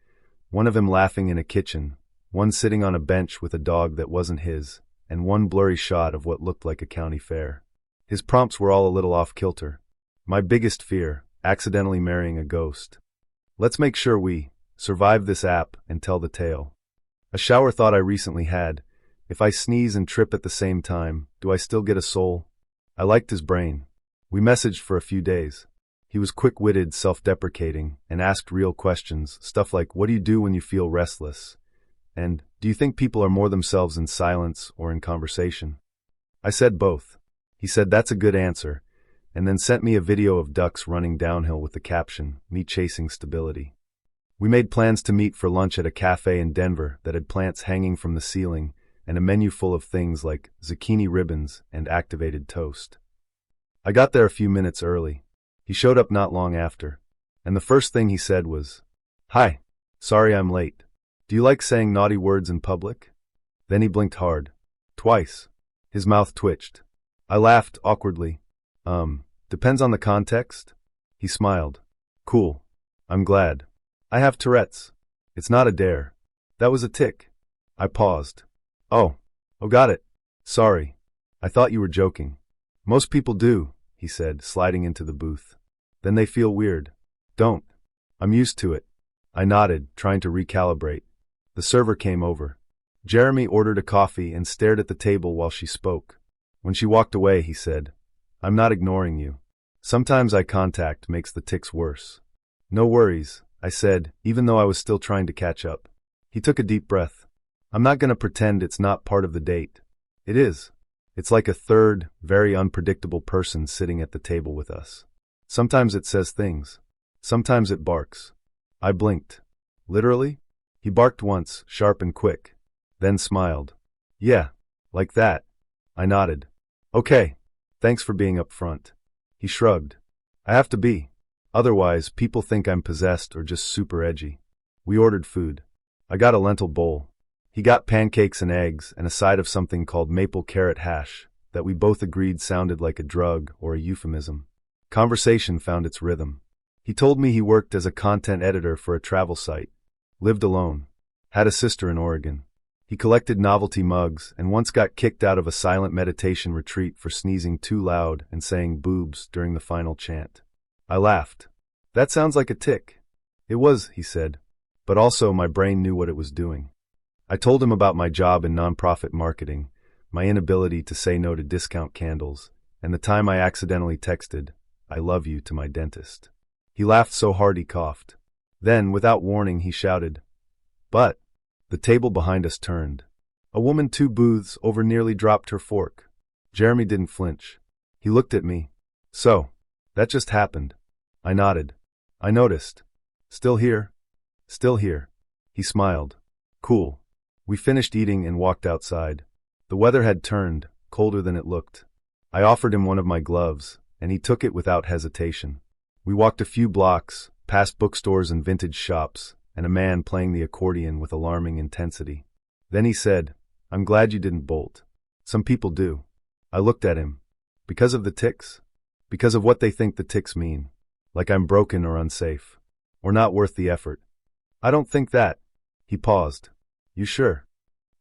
One of him laughing in a kitchen, one sitting on a bench with a dog that wasn't his, and one blurry shot of what looked like a county fair. His prompts were all a little off-kilter. My biggest fear, accidentally marrying a ghost. Let's make sure we survive this app and tell the tale. A shower thought I recently had. If I sneeze and trip at the same time, do I still get a soul? I liked his brain. We messaged for a few days. He was quick-witted, self-deprecating, and asked real questions, stuff like, what do you do when you feel restless? And, do you think people are more themselves in silence or in conversation? I said both. He said that's a good answer, and then sent me a video of ducks running downhill with the caption, me chasing stability. We made plans to meet for lunch at a cafe in Denver that had plants hanging from the ceiling and a menu full of things like zucchini ribbons and activated toast. I got there a few minutes early. He showed up not long after, and the first thing he said was, "Hi, sorry I'm late. Do you like saying naughty words in public?" Then he blinked hard. Twice. His mouth twitched. I laughed awkwardly. Depends on the context." He smiled. "Cool. I'm glad. I have Tourette's. It's not a dare. That was a tic." I paused. Oh, got it. Sorry. I thought you were joking." "Most people do," he said, sliding into the booth. "Then they feel weird." "Don't. I'm used to it." I nodded, trying to recalibrate. The server came over. Jeremy ordered a coffee and stared at the table while she spoke. When she walked away, he said, "I'm not ignoring you. Sometimes eye contact makes the tics worse." "No worries," I said, even though I was still trying to catch up. He took a deep breath. "I'm not going to pretend it's not part of the date. It is. It's like a third, very unpredictable person sitting at the table with us. Sometimes it says things. Sometimes it barks." I blinked. "Literally?" He barked once, sharp and quick, then smiled. "Yeah, like that." I nodded. "Okay, thanks for being up front." He shrugged. "I have to be. Otherwise, people think I'm possessed or just super edgy." We ordered food. I got a lentil bowl. He got pancakes and eggs and a side of something called maple carrot hash that we both agreed sounded like a drug or a euphemism. Conversation found its rhythm. He told me he worked as a content editor for a travel site, lived alone, had a sister in Oregon. He collected novelty mugs and once got kicked out of a silent meditation retreat for sneezing too loud and saying boobs during the final chant. I laughed. "That sounds like a tic." "It was," he said, "but also my brain knew what it was doing." I told him about my job in nonprofit marketing, my inability to say no to discount candles, and the time I accidentally texted, "I love you," to my dentist. He laughed so hard he coughed. Then, without warning, he shouted, "But!" The table behind us turned. A woman 2 booths over nearly dropped her fork. Jeremy didn't flinch. He looked at me. "So, that just happened." I nodded. "I noticed. Still here?" "Still here." He smiled. "Cool." We finished eating and walked outside. The weather had turned, colder than it looked. I offered him one of my gloves, and he took it without hesitation. We walked a few blocks, past bookstores and vintage shops, and a man playing the accordion with alarming intensity. Then he said, "I'm glad you didn't bolt. Some people do." I looked at him. "Because of the tics? Because of what they think the tics mean? Like I'm broken or unsafe? Or not worth the effort?" "I don't think that." He paused. "You sure?"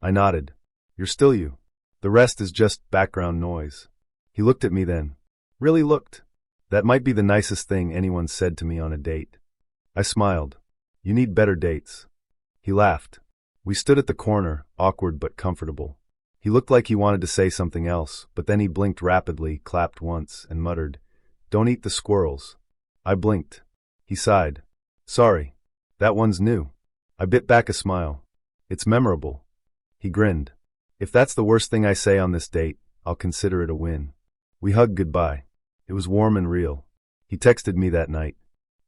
I nodded. "You're still you. The rest is just background noise." He looked at me then. Really looked. That might be the nicest thing anyone said to me on a date. I smiled. "You need better dates." He laughed. We stood at the corner, awkward but comfortable. He looked like he wanted to say something else, but then he blinked rapidly, clapped once, and muttered, "Don't eat the squirrels." I blinked. He sighed. "Sorry. That one's new." I bit back a smile. "It's memorable." He grinned. "If that's the worst thing I say on this date, I'll consider it a win." We hugged goodbye. It was warm and real. He texted me that night.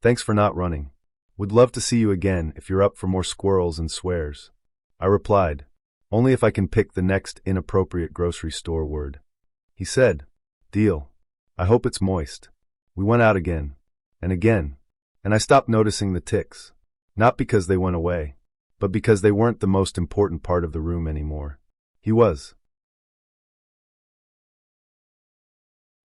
"Thanks for not running. Would love to see you again if you're up for more squirrels and swears." I replied, "Only if I can pick the next inappropriate grocery store word." He said, "Deal. I hope it's moist." We went out again, and I stopped noticing the tics. Not because they went away, but because they weren't the most important part of the room anymore. He was.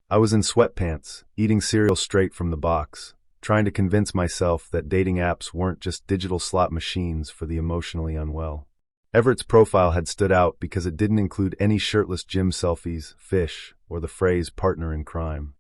I was in sweatpants, eating cereal straight from the box, trying to convince myself that dating apps weren't just digital slot machines for the emotionally unwell. Everett's profile had stood out because it didn't include any shirtless gym selfies, fish, or the phrase partner in crime.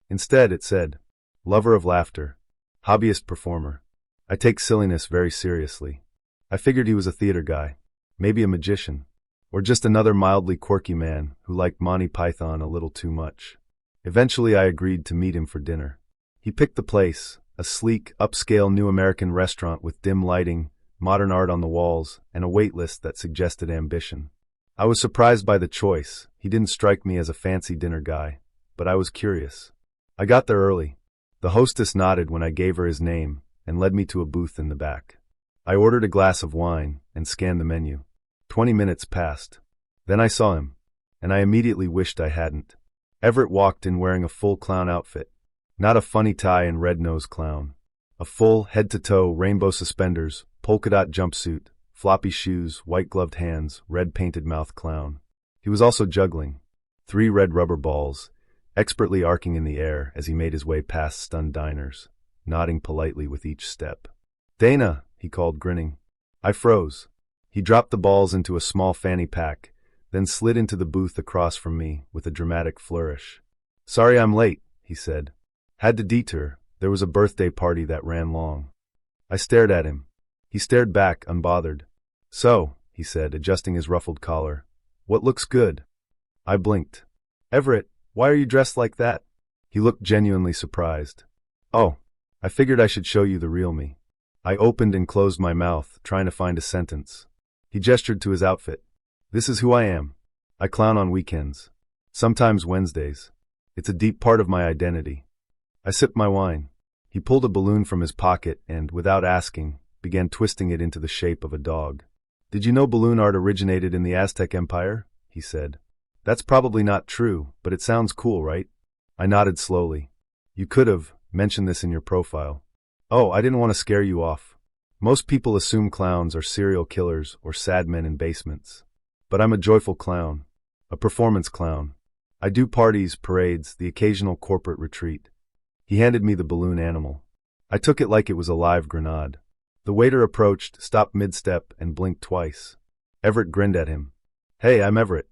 Instead, it said, "Lover of laughter, hobbyist performer." I take silliness very seriously. I figured he was a theater guy, maybe a magician, or just another mildly quirky man who liked Monty Python a little too much. Eventually, I agreed to meet him for dinner. He picked the place, a sleek, upscale new American restaurant with dim lighting, modern art on the walls, and a wait list that suggested ambition. I was surprised by the choice. He didn't strike me as a fancy dinner guy, but I was curious. I got there early. The hostess nodded when I gave her his name and led me to a booth in the back. I ordered a glass of wine and scanned the menu. 20 minutes passed. Then I saw him, and I immediately wished I hadn't. Everett walked in wearing a full clown outfit. Not a funny tie and red-nosed clown. A full, head-to-toe, rainbow suspenders, polka-dot jumpsuit, floppy shoes, white-gloved hands, red-painted mouth clown. He was also juggling 3 red rubber balls, expertly arcing in the air as he made his way past stunned diners, nodding politely with each step. "Dana," he called, grinning. I froze. He dropped the balls into a small fanny pack, then slid into the booth across from me with a dramatic flourish. "Sorry I'm late," he said. "Had to detour. There was a birthday party that ran long." I stared at him. He stared back, unbothered. "So," he said, adjusting his ruffled collar, "what looks good?" I blinked. "Everett, why are you dressed like that?" He looked genuinely surprised. "Oh, I figured I should show you the real me." I opened and closed my mouth, trying to find a sentence. He gestured to his outfit. "This is who I am. I clown on weekends. Sometimes Wednesdays. It's a deep part of my identity." I sipped my wine. He pulled a balloon from his pocket and, without asking, began twisting it into the shape of a dog. "Did you know balloon art originated in the Aztec Empire?" he said. "That's probably not true, but it sounds cool, right?" I nodded slowly. "You could have mentioned this in your profile." "Oh, I didn't want to scare you off. Most people assume clowns are serial killers or sad men in basements. But I'm a joyful clown. A performance clown. I do parties, parades, the occasional corporate retreat." He handed me the balloon animal. I took it like it was a live grenade. The waiter approached, stopped mid-step, and blinked twice. Everett grinned at him. "Hey, I'm Everett.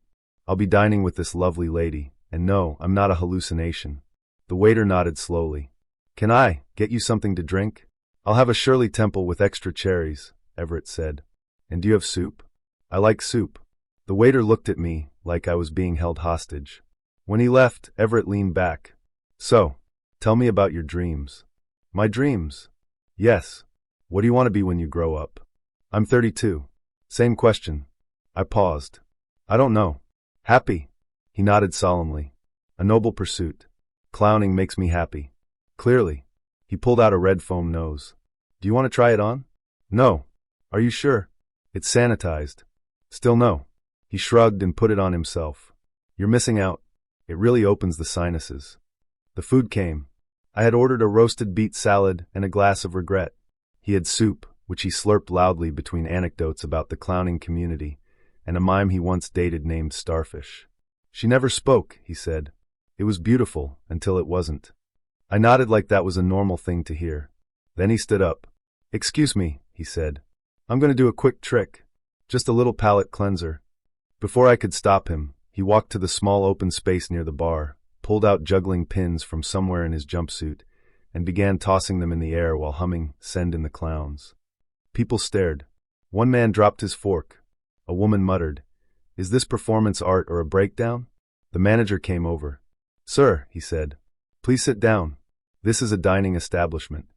I'll be dining with this lovely lady, and no, I'm not a hallucination." The waiter nodded slowly. "Can I get you something to drink?" "I'll have a Shirley Temple with extra cherries," Everett said. "And do you have soup?" "I like soup." The waiter looked at me like I was being held hostage. When he left, Everett leaned back. "So, tell me about your dreams." "My dreams?" "Yes. What do you want to be when you grow up?" "I'm 32. "Same question." I paused. "I don't know. Happy." He nodded solemnly. "A noble pursuit. Clowning makes me happy." "Clearly." He pulled out a red foam nose. "Do you want to try it on?" "No." "Are you sure?" "It's sanitized." "Still no." He shrugged and put it on himself. "You're missing out. It really opens the sinuses." The food came. I had ordered a roasted beet salad and a glass of regret. He had soup, which he slurped loudly between anecdotes about the clowning community, and a mime he once dated named Starfish. "She never spoke," he said. "It was beautiful, until it wasn't." I nodded like that was a normal thing to hear. Then he stood up. "Excuse me," he said. "I'm going to do a quick trick. Just a little palate cleanser." Before I could stop him, he walked to the small open space near the bar, pulled out juggling pins from somewhere in his jumpsuit, and began tossing them in the air while humming "Send in the Clowns." People stared. One man dropped his fork. A woman muttered, "Is this performance art or a breakdown?" The manager came over. "Sir," he said, "please sit down. This is a dining establishment."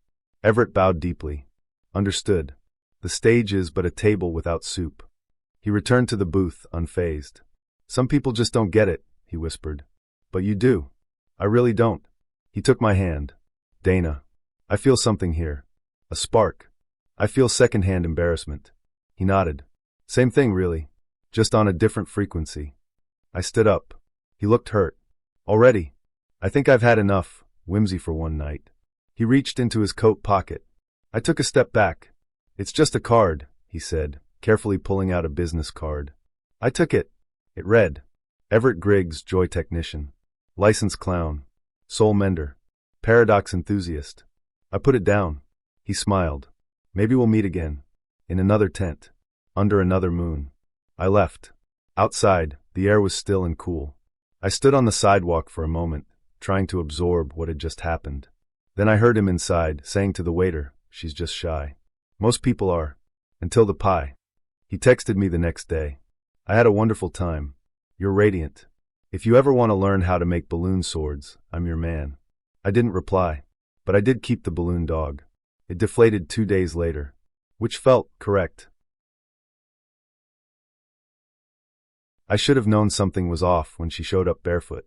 Everett bowed deeply. "Understood. The stage is but a table without soup." He returned to the booth, unfazed. "Some people just don't get it," he whispered. "But you do." "I really don't." He took my hand. "Dana, I feel something here. A spark. I feel secondhand embarrassment." He nodded. "Same thing, really. Just on a different frequency." I stood up. He looked hurt. "Already? I think I've had enough. Whimsy for one night." He reached into his coat pocket. I took a step back. "It's just a card," he said, carefully pulling out a business card. I took it. It read, "Everett Griggs, Joy Technician. Licensed Clown. Soul Mender. Paradox Enthusiast." I put it down. He smiled. "Maybe we'll meet again. In another tent. Under another moon." I left. Outside, the air was still and cool. I stood on the sidewalk for a moment, trying to absorb what had just happened. Then I heard him inside, saying to the waiter, "She's just shy. Most people are. Until the pie." He texted me the next day. "I had a wonderful time. You're radiant. If you ever want to learn how to make balloon swords, I'm your man." I didn't reply, but I did keep the balloon dog. It deflated 2 days later, which felt correct. I should have known something was off when she showed up barefoot.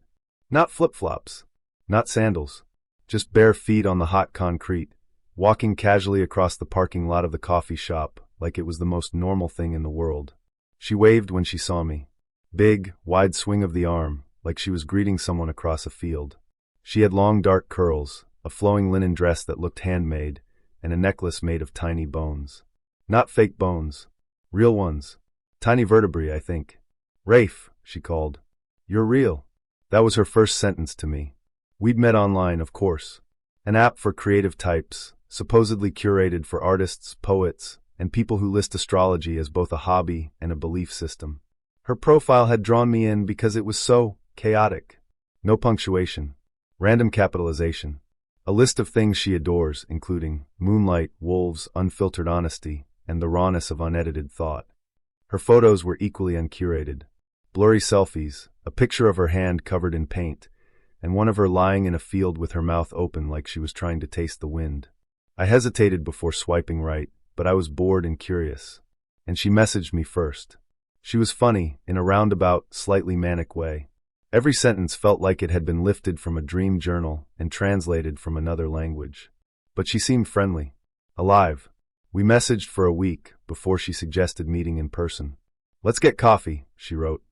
Not flip-flops. Not sandals. Just bare feet on the hot concrete, walking casually across the parking lot of the coffee shop like it was the most normal thing in the world. She waved when she saw me. Big, wide swing of the arm, like she was greeting someone across a field. She had long dark curls, a flowing linen dress that looked handmade, and a necklace made of tiny bones. Not fake bones. Real ones. Tiny vertebrae, I think. "Rafe," she called. "You're real." That was her first sentence to me. We'd met online, of course. An app for creative types, supposedly curated for artists, poets, and people who list astrology as both a hobby and a belief system. Her profile had drawn me in because it was so chaotic. No punctuation. Random capitalization. A list of things she adores, including moonlight, wolves, unfiltered honesty, and the rawness of unedited thought. Her photos were equally uncurated. Blurry selfies, a picture of her hand covered in paint, and one of her lying in a field with her mouth open like she was trying to taste the wind. I hesitated before swiping right, but I was bored and curious. And she messaged me first. She was funny, in a roundabout, slightly manic way. Every sentence felt like it had been lifted from a dream journal and translated from another language. But she seemed friendly. Alive. We messaged for a week before she suggested meeting in person. "Let's get coffee," she wrote.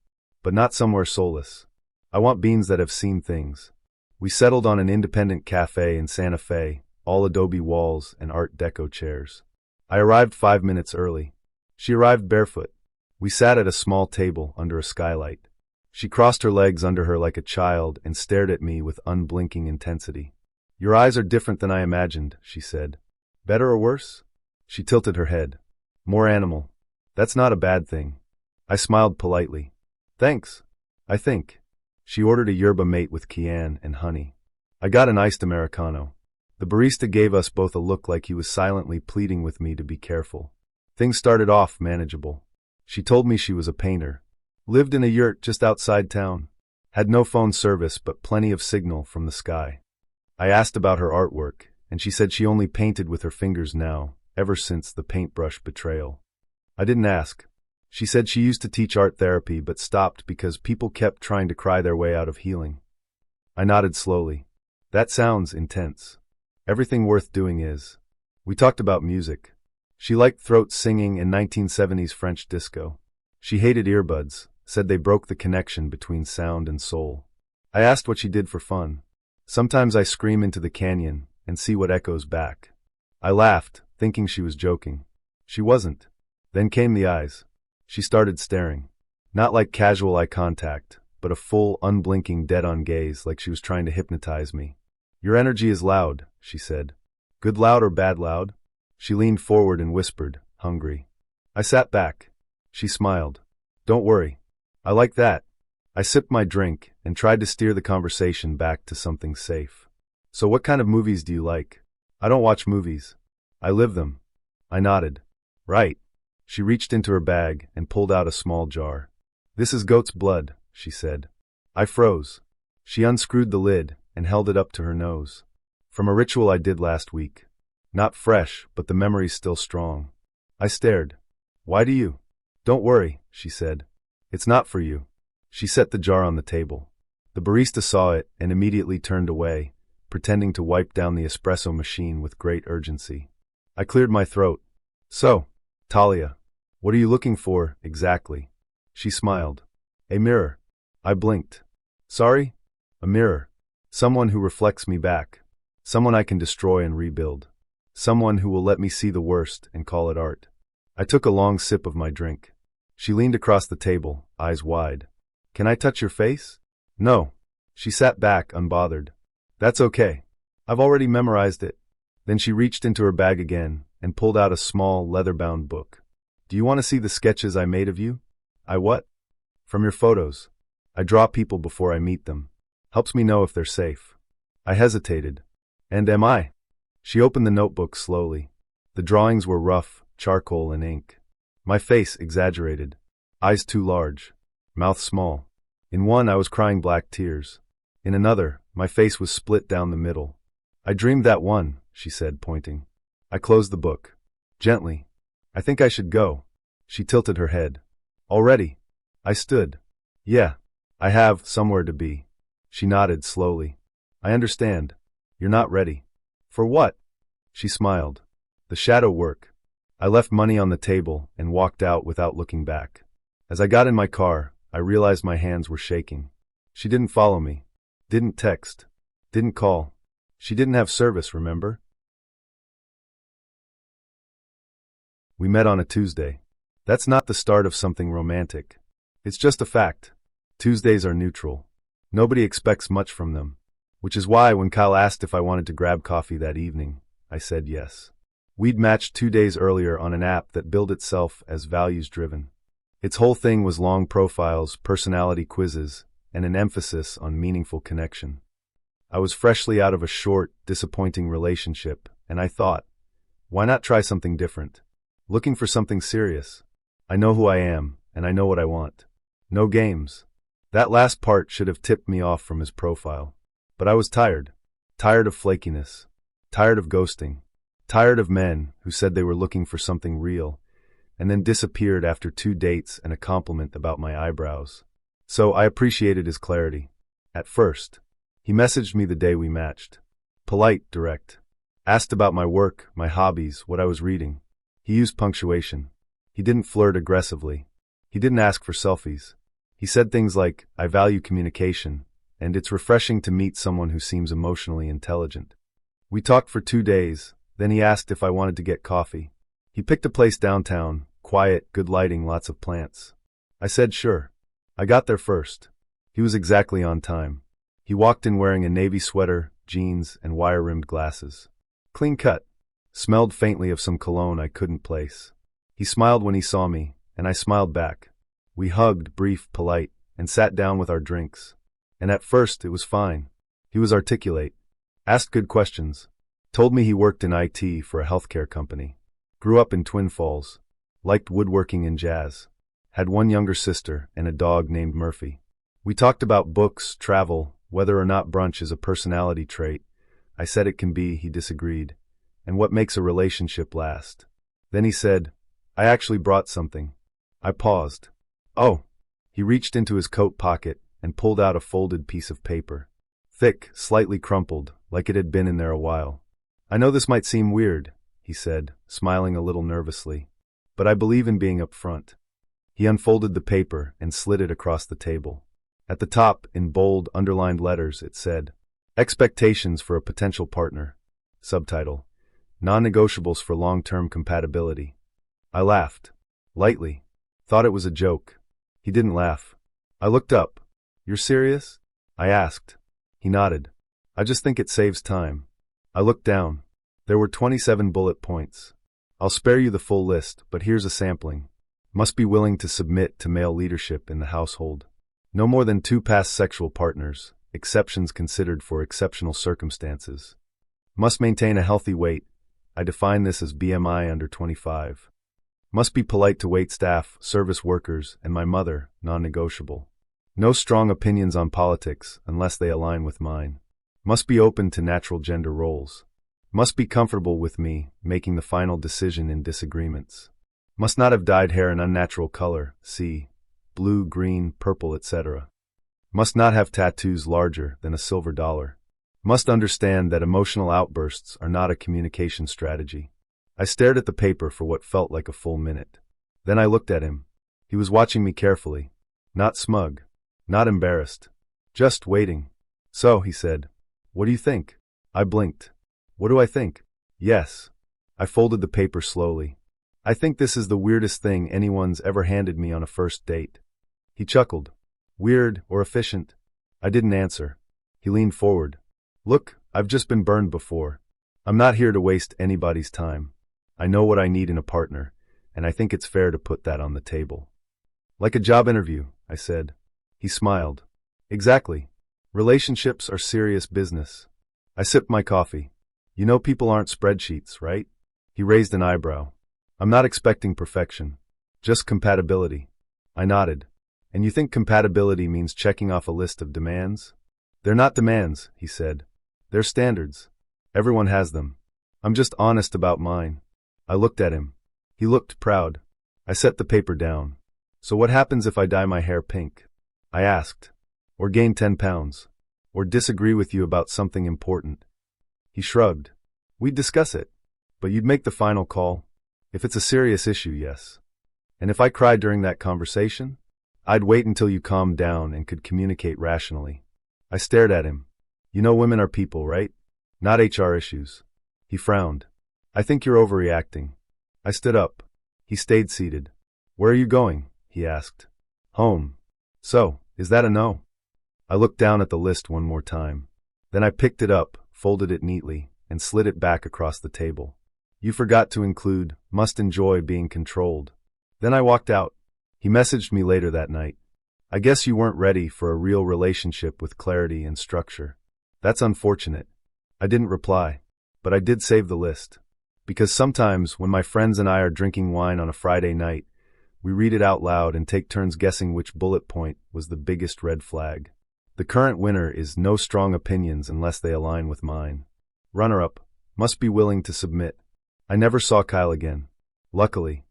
"But not somewhere soulless. I want beans that have seen things." We settled on an independent cafe in Santa Fe, all adobe walls and Art Deco chairs. I arrived 5 minutes early. She arrived barefoot. We sat at a small table under a skylight. She crossed her legs under her like a child and stared at me with unblinking intensity. "Your eyes are different than I imagined," she said. "Better or worse?" She tilted her head. "More animal. That's not a bad thing." I smiled politely. "Thanks. I think." She ordered a yerba mate with cayenne and honey. I got an iced Americano. The barista gave us both a look like he was silently pleading with me to be careful. Things started off manageable. She told me she was a painter. Lived in a yurt just outside town. Had no phone service but plenty of signal from the sky. I asked about her artwork, and she said she only painted with her fingers now, ever since the paintbrush betrayal. I didn't ask. She said she used to teach art therapy but stopped because people kept trying to cry their way out of healing. I nodded slowly. That sounds intense. Everything worth doing is. We talked about music. She liked throat singing and 1970s French disco. She hated earbuds, said they broke the connection between sound and soul. I asked what she did for fun. Sometimes I scream into the canyon and see what echoes back. I laughed, thinking she was joking. She wasn't. Then came the eyes. She started staring. Not like casual eye contact, but a full, unblinking, dead-on gaze like she was trying to hypnotize me. "Your energy is loud," she said. "Good loud or bad loud?" She leaned forward and whispered, hungry. I sat back. She smiled. "Don't worry. I like that." I sipped my drink and tried to steer the conversation back to something safe. "So what kind of movies do you like?" "I don't watch movies. I live them." I nodded. "Right." She reached into her bag and pulled out a small jar. "This is goat's blood," she said. I froze. She unscrewed the lid and held it up to her nose. "From a ritual I did last week. Not fresh, but the memory's still strong." I stared. "Why do you?" "Don't worry," she said. "It's not for you." She set the jar on the table. The barista saw it and immediately turned away, pretending to wipe down the espresso machine with great urgency. I cleared my throat. "So, Talia, what are you looking for, exactly?" She smiled. "A mirror." I blinked. "Sorry?" "A mirror. Someone who reflects me back. Someone I can destroy and rebuild. Someone who will let me see the worst and call it art." I took a long sip of my drink. She leaned across the table, eyes wide. "Can I touch your face?" "No." She sat back, unbothered. "That's okay. I've already memorized it." Then she reached into her bag again and pulled out a small, leather-bound book. "Do you want to see the sketches I made of you?" "I what?" "From your photos. I draw people before I meet them. Helps me know if they're safe." I hesitated. "And am I?" She opened the notebook slowly. The drawings were rough, charcoal and ink. My face exaggerated. Eyes too large. Mouth small. In one I was crying black tears. In another, my face was split down the middle. "I dreamed that one," she said, pointing. I closed the book. Gently. "I think I should go." She tilted her head. "Already?" I stood. "Yeah. I have somewhere to be." She nodded slowly. "I understand. You're not ready." "For what?" She smiled. "The shadow work." I left money on the table and walked out without looking back. As I got in my car, I realized my hands were shaking. She didn't follow me. Didn't text. Didn't call. She didn't have service, remember? We met on a Tuesday. That's not the start of something romantic. It's just a fact. Tuesdays are neutral. Nobody expects much from them. Which is why when Kyle asked if I wanted to grab coffee that evening, I said yes. We'd matched 2 days earlier on an app that billed itself as values-driven. Its whole thing was long profiles, personality quizzes, and an emphasis on meaningful connection. I was freshly out of a short, disappointing relationship, and I thought, why not try something different? Looking for something serious. I know who I am, and I know what I want. No games. That last part should have tipped me off from his profile. But I was tired. Tired of flakiness. Tired of ghosting. Tired of men who said they were looking for something real, and then disappeared after 2 dates and a compliment about my eyebrows. So I appreciated his clarity. At first, he messaged me the day we matched. Polite, direct. Asked about my work, my hobbies, what I was reading. He used punctuation. He didn't flirt aggressively. He didn't ask for selfies. He said things like, I value communication, and it's refreshing to meet someone who seems emotionally intelligent. We talked for 2 days, then he asked if I wanted to get coffee. He picked a place downtown, quiet, good lighting, lots of plants. I said sure. I got there first. He was exactly on time. He walked in wearing a navy sweater, jeans, and wire-rimmed glasses. Clean cut. Smelled faintly of some cologne I couldn't place. He smiled when he saw me, and I smiled back. We hugged, brief, polite, and sat down with our drinks. And at first, it was fine. He was articulate. Asked good questions. Told me he worked in IT for a healthcare company. Grew up in Twin Falls. Liked woodworking and jazz. Had 1 younger sister and a dog named Murphy. We talked about books, travel, whether or not brunch is a personality trait. I said it can be, he disagreed. And what makes a relationship last. Then he said, I actually brought something. I paused. Oh. He reached into his coat pocket and pulled out a folded piece of paper. Thick, slightly crumpled, like it had been in there a while. I know this might seem weird, he said, smiling a little nervously, but I believe in being upfront. He unfolded the paper and slid it across the table. At the top, in bold, underlined letters, it said, Expectations for a potential partner. Subtitle, Non-negotiables for long-term compatibility. I laughed. Lightly. Thought it was a joke. He didn't laugh. I looked up. You're serious? I asked. He nodded. I just think it saves time. I looked down. There were 27 bullet points. I'll spare you the full list, but here's a sampling. Must be willing to submit to male leadership in the household. No more than 2 past sexual partners, exceptions considered for exceptional circumstances. Must maintain a healthy weight. I define this as BMI under 25. Must be polite to waitstaff, service workers, and my mother, non-negotiable. No strong opinions on politics unless they align with mine. Must be open to natural gender roles. Must be comfortable with me making the final decision in disagreements. Must not have dyed hair an unnatural color, see, blue, green, purple, etc. Must not have tattoos larger than a silver dollar. Must understand that emotional outbursts are not a communication strategy. I stared at the paper for what felt like a full minute. Then I looked at him. He was watching me carefully. Not smug. Not embarrassed. Just waiting. So, he said, what do you think? I blinked. What do I think? Yes. I folded the paper slowly. I think this is the weirdest thing anyone's ever handed me on a first date. He chuckled. Weird or efficient? I didn't answer. He leaned forward. Look, I've just been burned before. I'm not here to waste anybody's time. I know what I need in a partner, and I think it's fair to put that on the table. Like a job interview, I said. He smiled. Exactly. Relationships are serious business. I sipped my coffee. You know people aren't spreadsheets, right? He raised an eyebrow. I'm not expecting perfection. Just compatibility. I nodded. And you think compatibility means checking off a list of demands? They're not demands, he said. They're standards. Everyone has them. I'm just honest about mine. I looked at him. He looked proud. I set the paper down. So what happens if I dye my hair pink? I asked. Or gain 10 pounds. Or disagree with you about something important. He shrugged. We'd discuss it. But you'd make the final call. If it's a serious issue, yes. And if I cry during that conversation? I'd wait until you calmed down and could communicate rationally. I stared at him. You know women are people, right? Not HR issues. He frowned. I think you're overreacting. I stood up. He stayed seated. Where are you going? He asked. Home. So, is that a no? I looked down at the list one more time. Then I picked it up, folded it neatly, and slid it back across the table. You forgot to include, must enjoy being controlled. Then I walked out. He messaged me later that night. I guess you weren't ready for a real relationship with clarity and structure. That's unfortunate. I didn't reply, but I did save the list. Because sometimes when my friends and I are drinking wine on a Friday night, we read it out loud and take turns guessing which bullet point was the biggest red flag. The current winner is no strong opinions unless they align with mine. Runner-up, must be willing to submit. I never saw Kyle again. Luckily.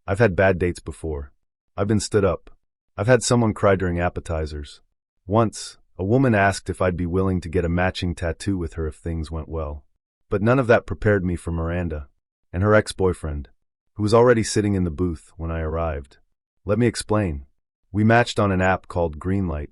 I've had bad dates before. I've been stood up. I've had someone cry during appetizers. Once, a woman asked if I'd be willing to get a matching tattoo with her if things went well. But none of that prepared me for Miranda and her ex-boyfriend, who was already sitting in the booth when I arrived. Let me explain. We matched on an app called Greenlight,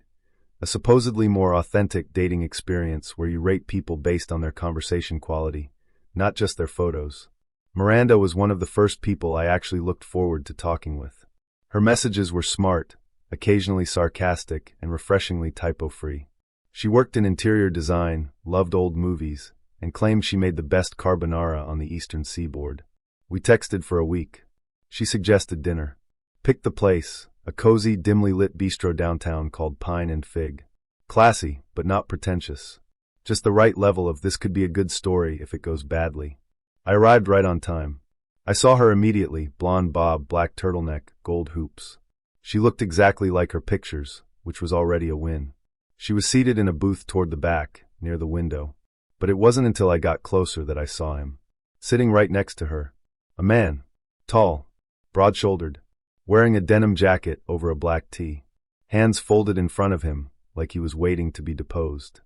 a supposedly more authentic dating experience where you rate people based on their conversation quality, not just their photos. Miranda was one of the first people I actually looked forward to talking with. Her messages were smart, occasionally sarcastic, and refreshingly typo-free. She worked in interior design, loved old movies, and claimed she made the best carbonara on the eastern seaboard. We texted for a week. She suggested dinner. Picked the place, a cozy, dimly lit bistro downtown called Pine and Fig. Classy, but not pretentious. Just the right level of this could be a good story if it goes badly. I arrived right on time. I saw her immediately, blonde bob, black turtleneck, gold hoops. She looked exactly like her pictures, which was already a win. She was seated in a booth toward the back, near the window. But it wasn't until I got closer that I saw him. Sitting right next to her. A man. Tall. Broad-shouldered. Wearing a denim jacket over a black tee. Hands folded in front of him, like he was waiting to be deposed.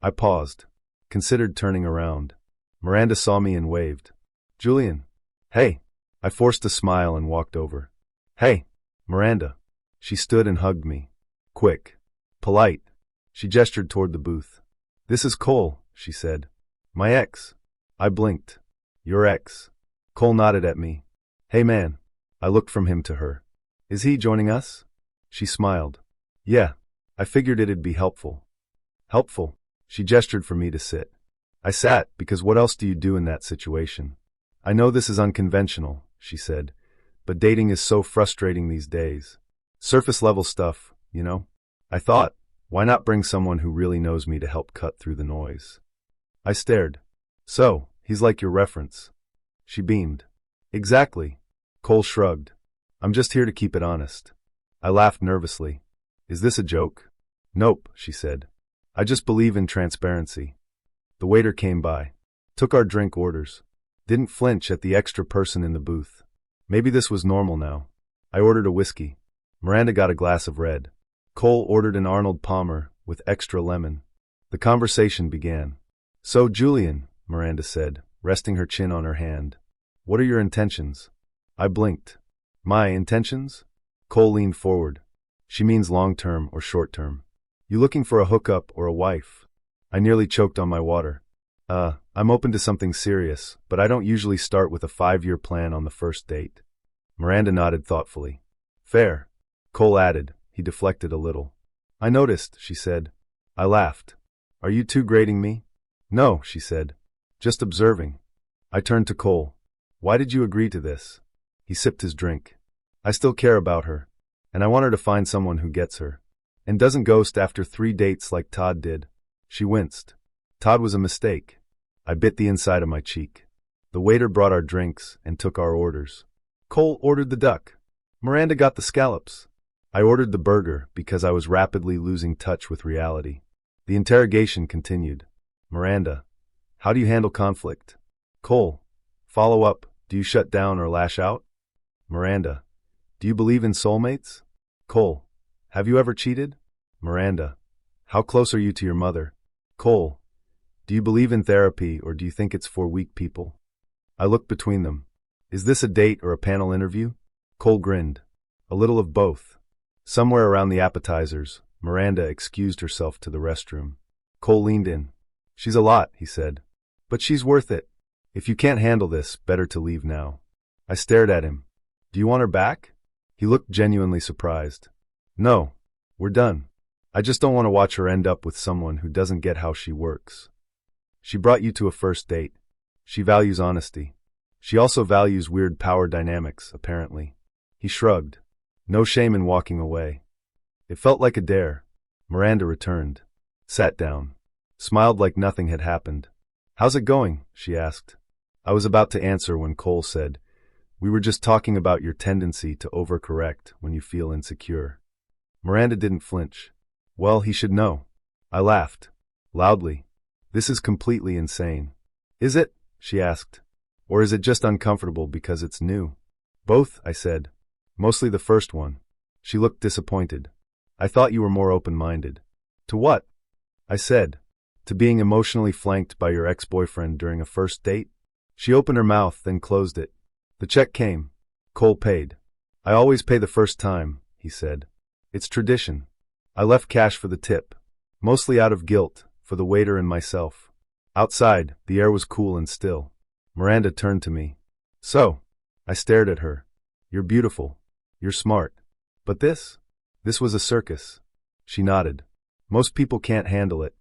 I paused. Considered turning around. Miranda saw me and waved. Julian. Hey. I forced a smile and walked over. Hey. Miranda. She stood and hugged me. Quick. Polite. She gestured toward the booth. This is Cole, she said. My ex. I blinked. Your ex. Cole nodded at me. Hey man. I looked from him to her. Is he joining us? She smiled. Yeah. I figured it'd be helpful. Helpful? She gestured for me to sit. I sat, because what else do you do in that situation? I know this is unconventional, she said, but dating is so frustrating these days. Surface-level stuff, you know? I thought, why not bring someone who really knows me to help cut through the noise? I stared. So, he's like your reference. She beamed. Exactly. Cole shrugged. I'm just here to keep it honest. I laughed nervously. Is this a joke? Nope, she said. I just believe in transparency. The waiter came by. Took our drink orders. Didn't flinch at the extra person in the booth. Maybe this was normal now. I ordered a whiskey. Miranda got a glass of red. Cole ordered an Arnold Palmer with extra lemon. The conversation began. So, Julian, Miranda said, resting her chin on her hand. What are your intentions? I blinked. My intentions? Cole leaned forward. She means long-term or short-term. You looking for a hookup or a wife? I nearly choked on my water. I'm open to something serious, but I don't usually start with a 5-year plan on the first date. Miranda nodded thoughtfully. Fair. Cole added. He deflected a little. I noticed, she said. I laughed. Are you two grading me? No, she said. Just observing. I turned to Cole. Why did you agree to this? He sipped his drink. I still care about her, and I want her to find someone who gets her, and doesn't ghost after 3 dates like Todd did. She winced. Todd was a mistake. I bit the inside of my cheek. The waiter brought our drinks and took our orders. Cole ordered the duck. Miranda got the scallops. I ordered the burger because I was rapidly losing touch with reality. The interrogation continued. Miranda, how do you handle conflict? Cole, follow up. Do you shut down or lash out? Miranda, do you believe in soulmates? Cole, have you ever cheated? Miranda, how close are you to your mother? Cole, do you believe in therapy or do you think it's for weak people? I looked between them. Is this a date or a panel interview? Cole grinned. A little of both. Somewhere around the appetizers, Miranda excused herself to the restroom. Cole leaned in. She's a lot, he said. But she's worth it. If you can't handle this, better to leave now. I stared at him. Do you want her back? He looked genuinely surprised. No. We're done. I just don't want to watch her end up with someone who doesn't get how she works. She brought you to a first date. She values honesty. She also values weird power dynamics, apparently. He shrugged. No shame in walking away. It felt like a dare. Miranda returned. Sat down. Smiled like nothing had happened. How's it going? She asked. I was about to answer when Cole said, We were just talking about your tendency to overcorrect when you feel insecure. Miranda didn't flinch. Well, he should know. I laughed. Loudly. This is completely insane. Is it? She asked. Or is it just uncomfortable because it's new? Both, I said. Mostly the first one. She looked disappointed. I thought you were more open-minded. To what? I said. To being emotionally flanked by your ex-boyfriend during a first date? She opened her mouth, then closed it. The check came. Cole paid. I always pay the first time, he said. It's tradition. I left cash for the tip. Mostly out of guilt, for the waiter and myself. Outside, the air was cool and still. Miranda turned to me. So? I stared at her. You're beautiful. You're smart. But this? This was a circus. She nodded. Most people can't handle it.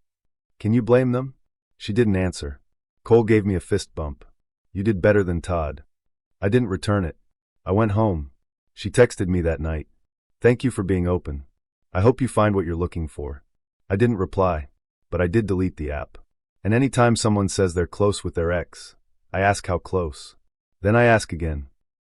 Can you blame them? She didn't answer. Cole gave me a fist bump. You did better than Todd. I didn't return it. I went home. She texted me that night. Thank you for being open. I hope you find what you're looking for. I didn't reply, but I did delete the app. And anytime someone says they're close with their ex, I ask how close. Then I ask again.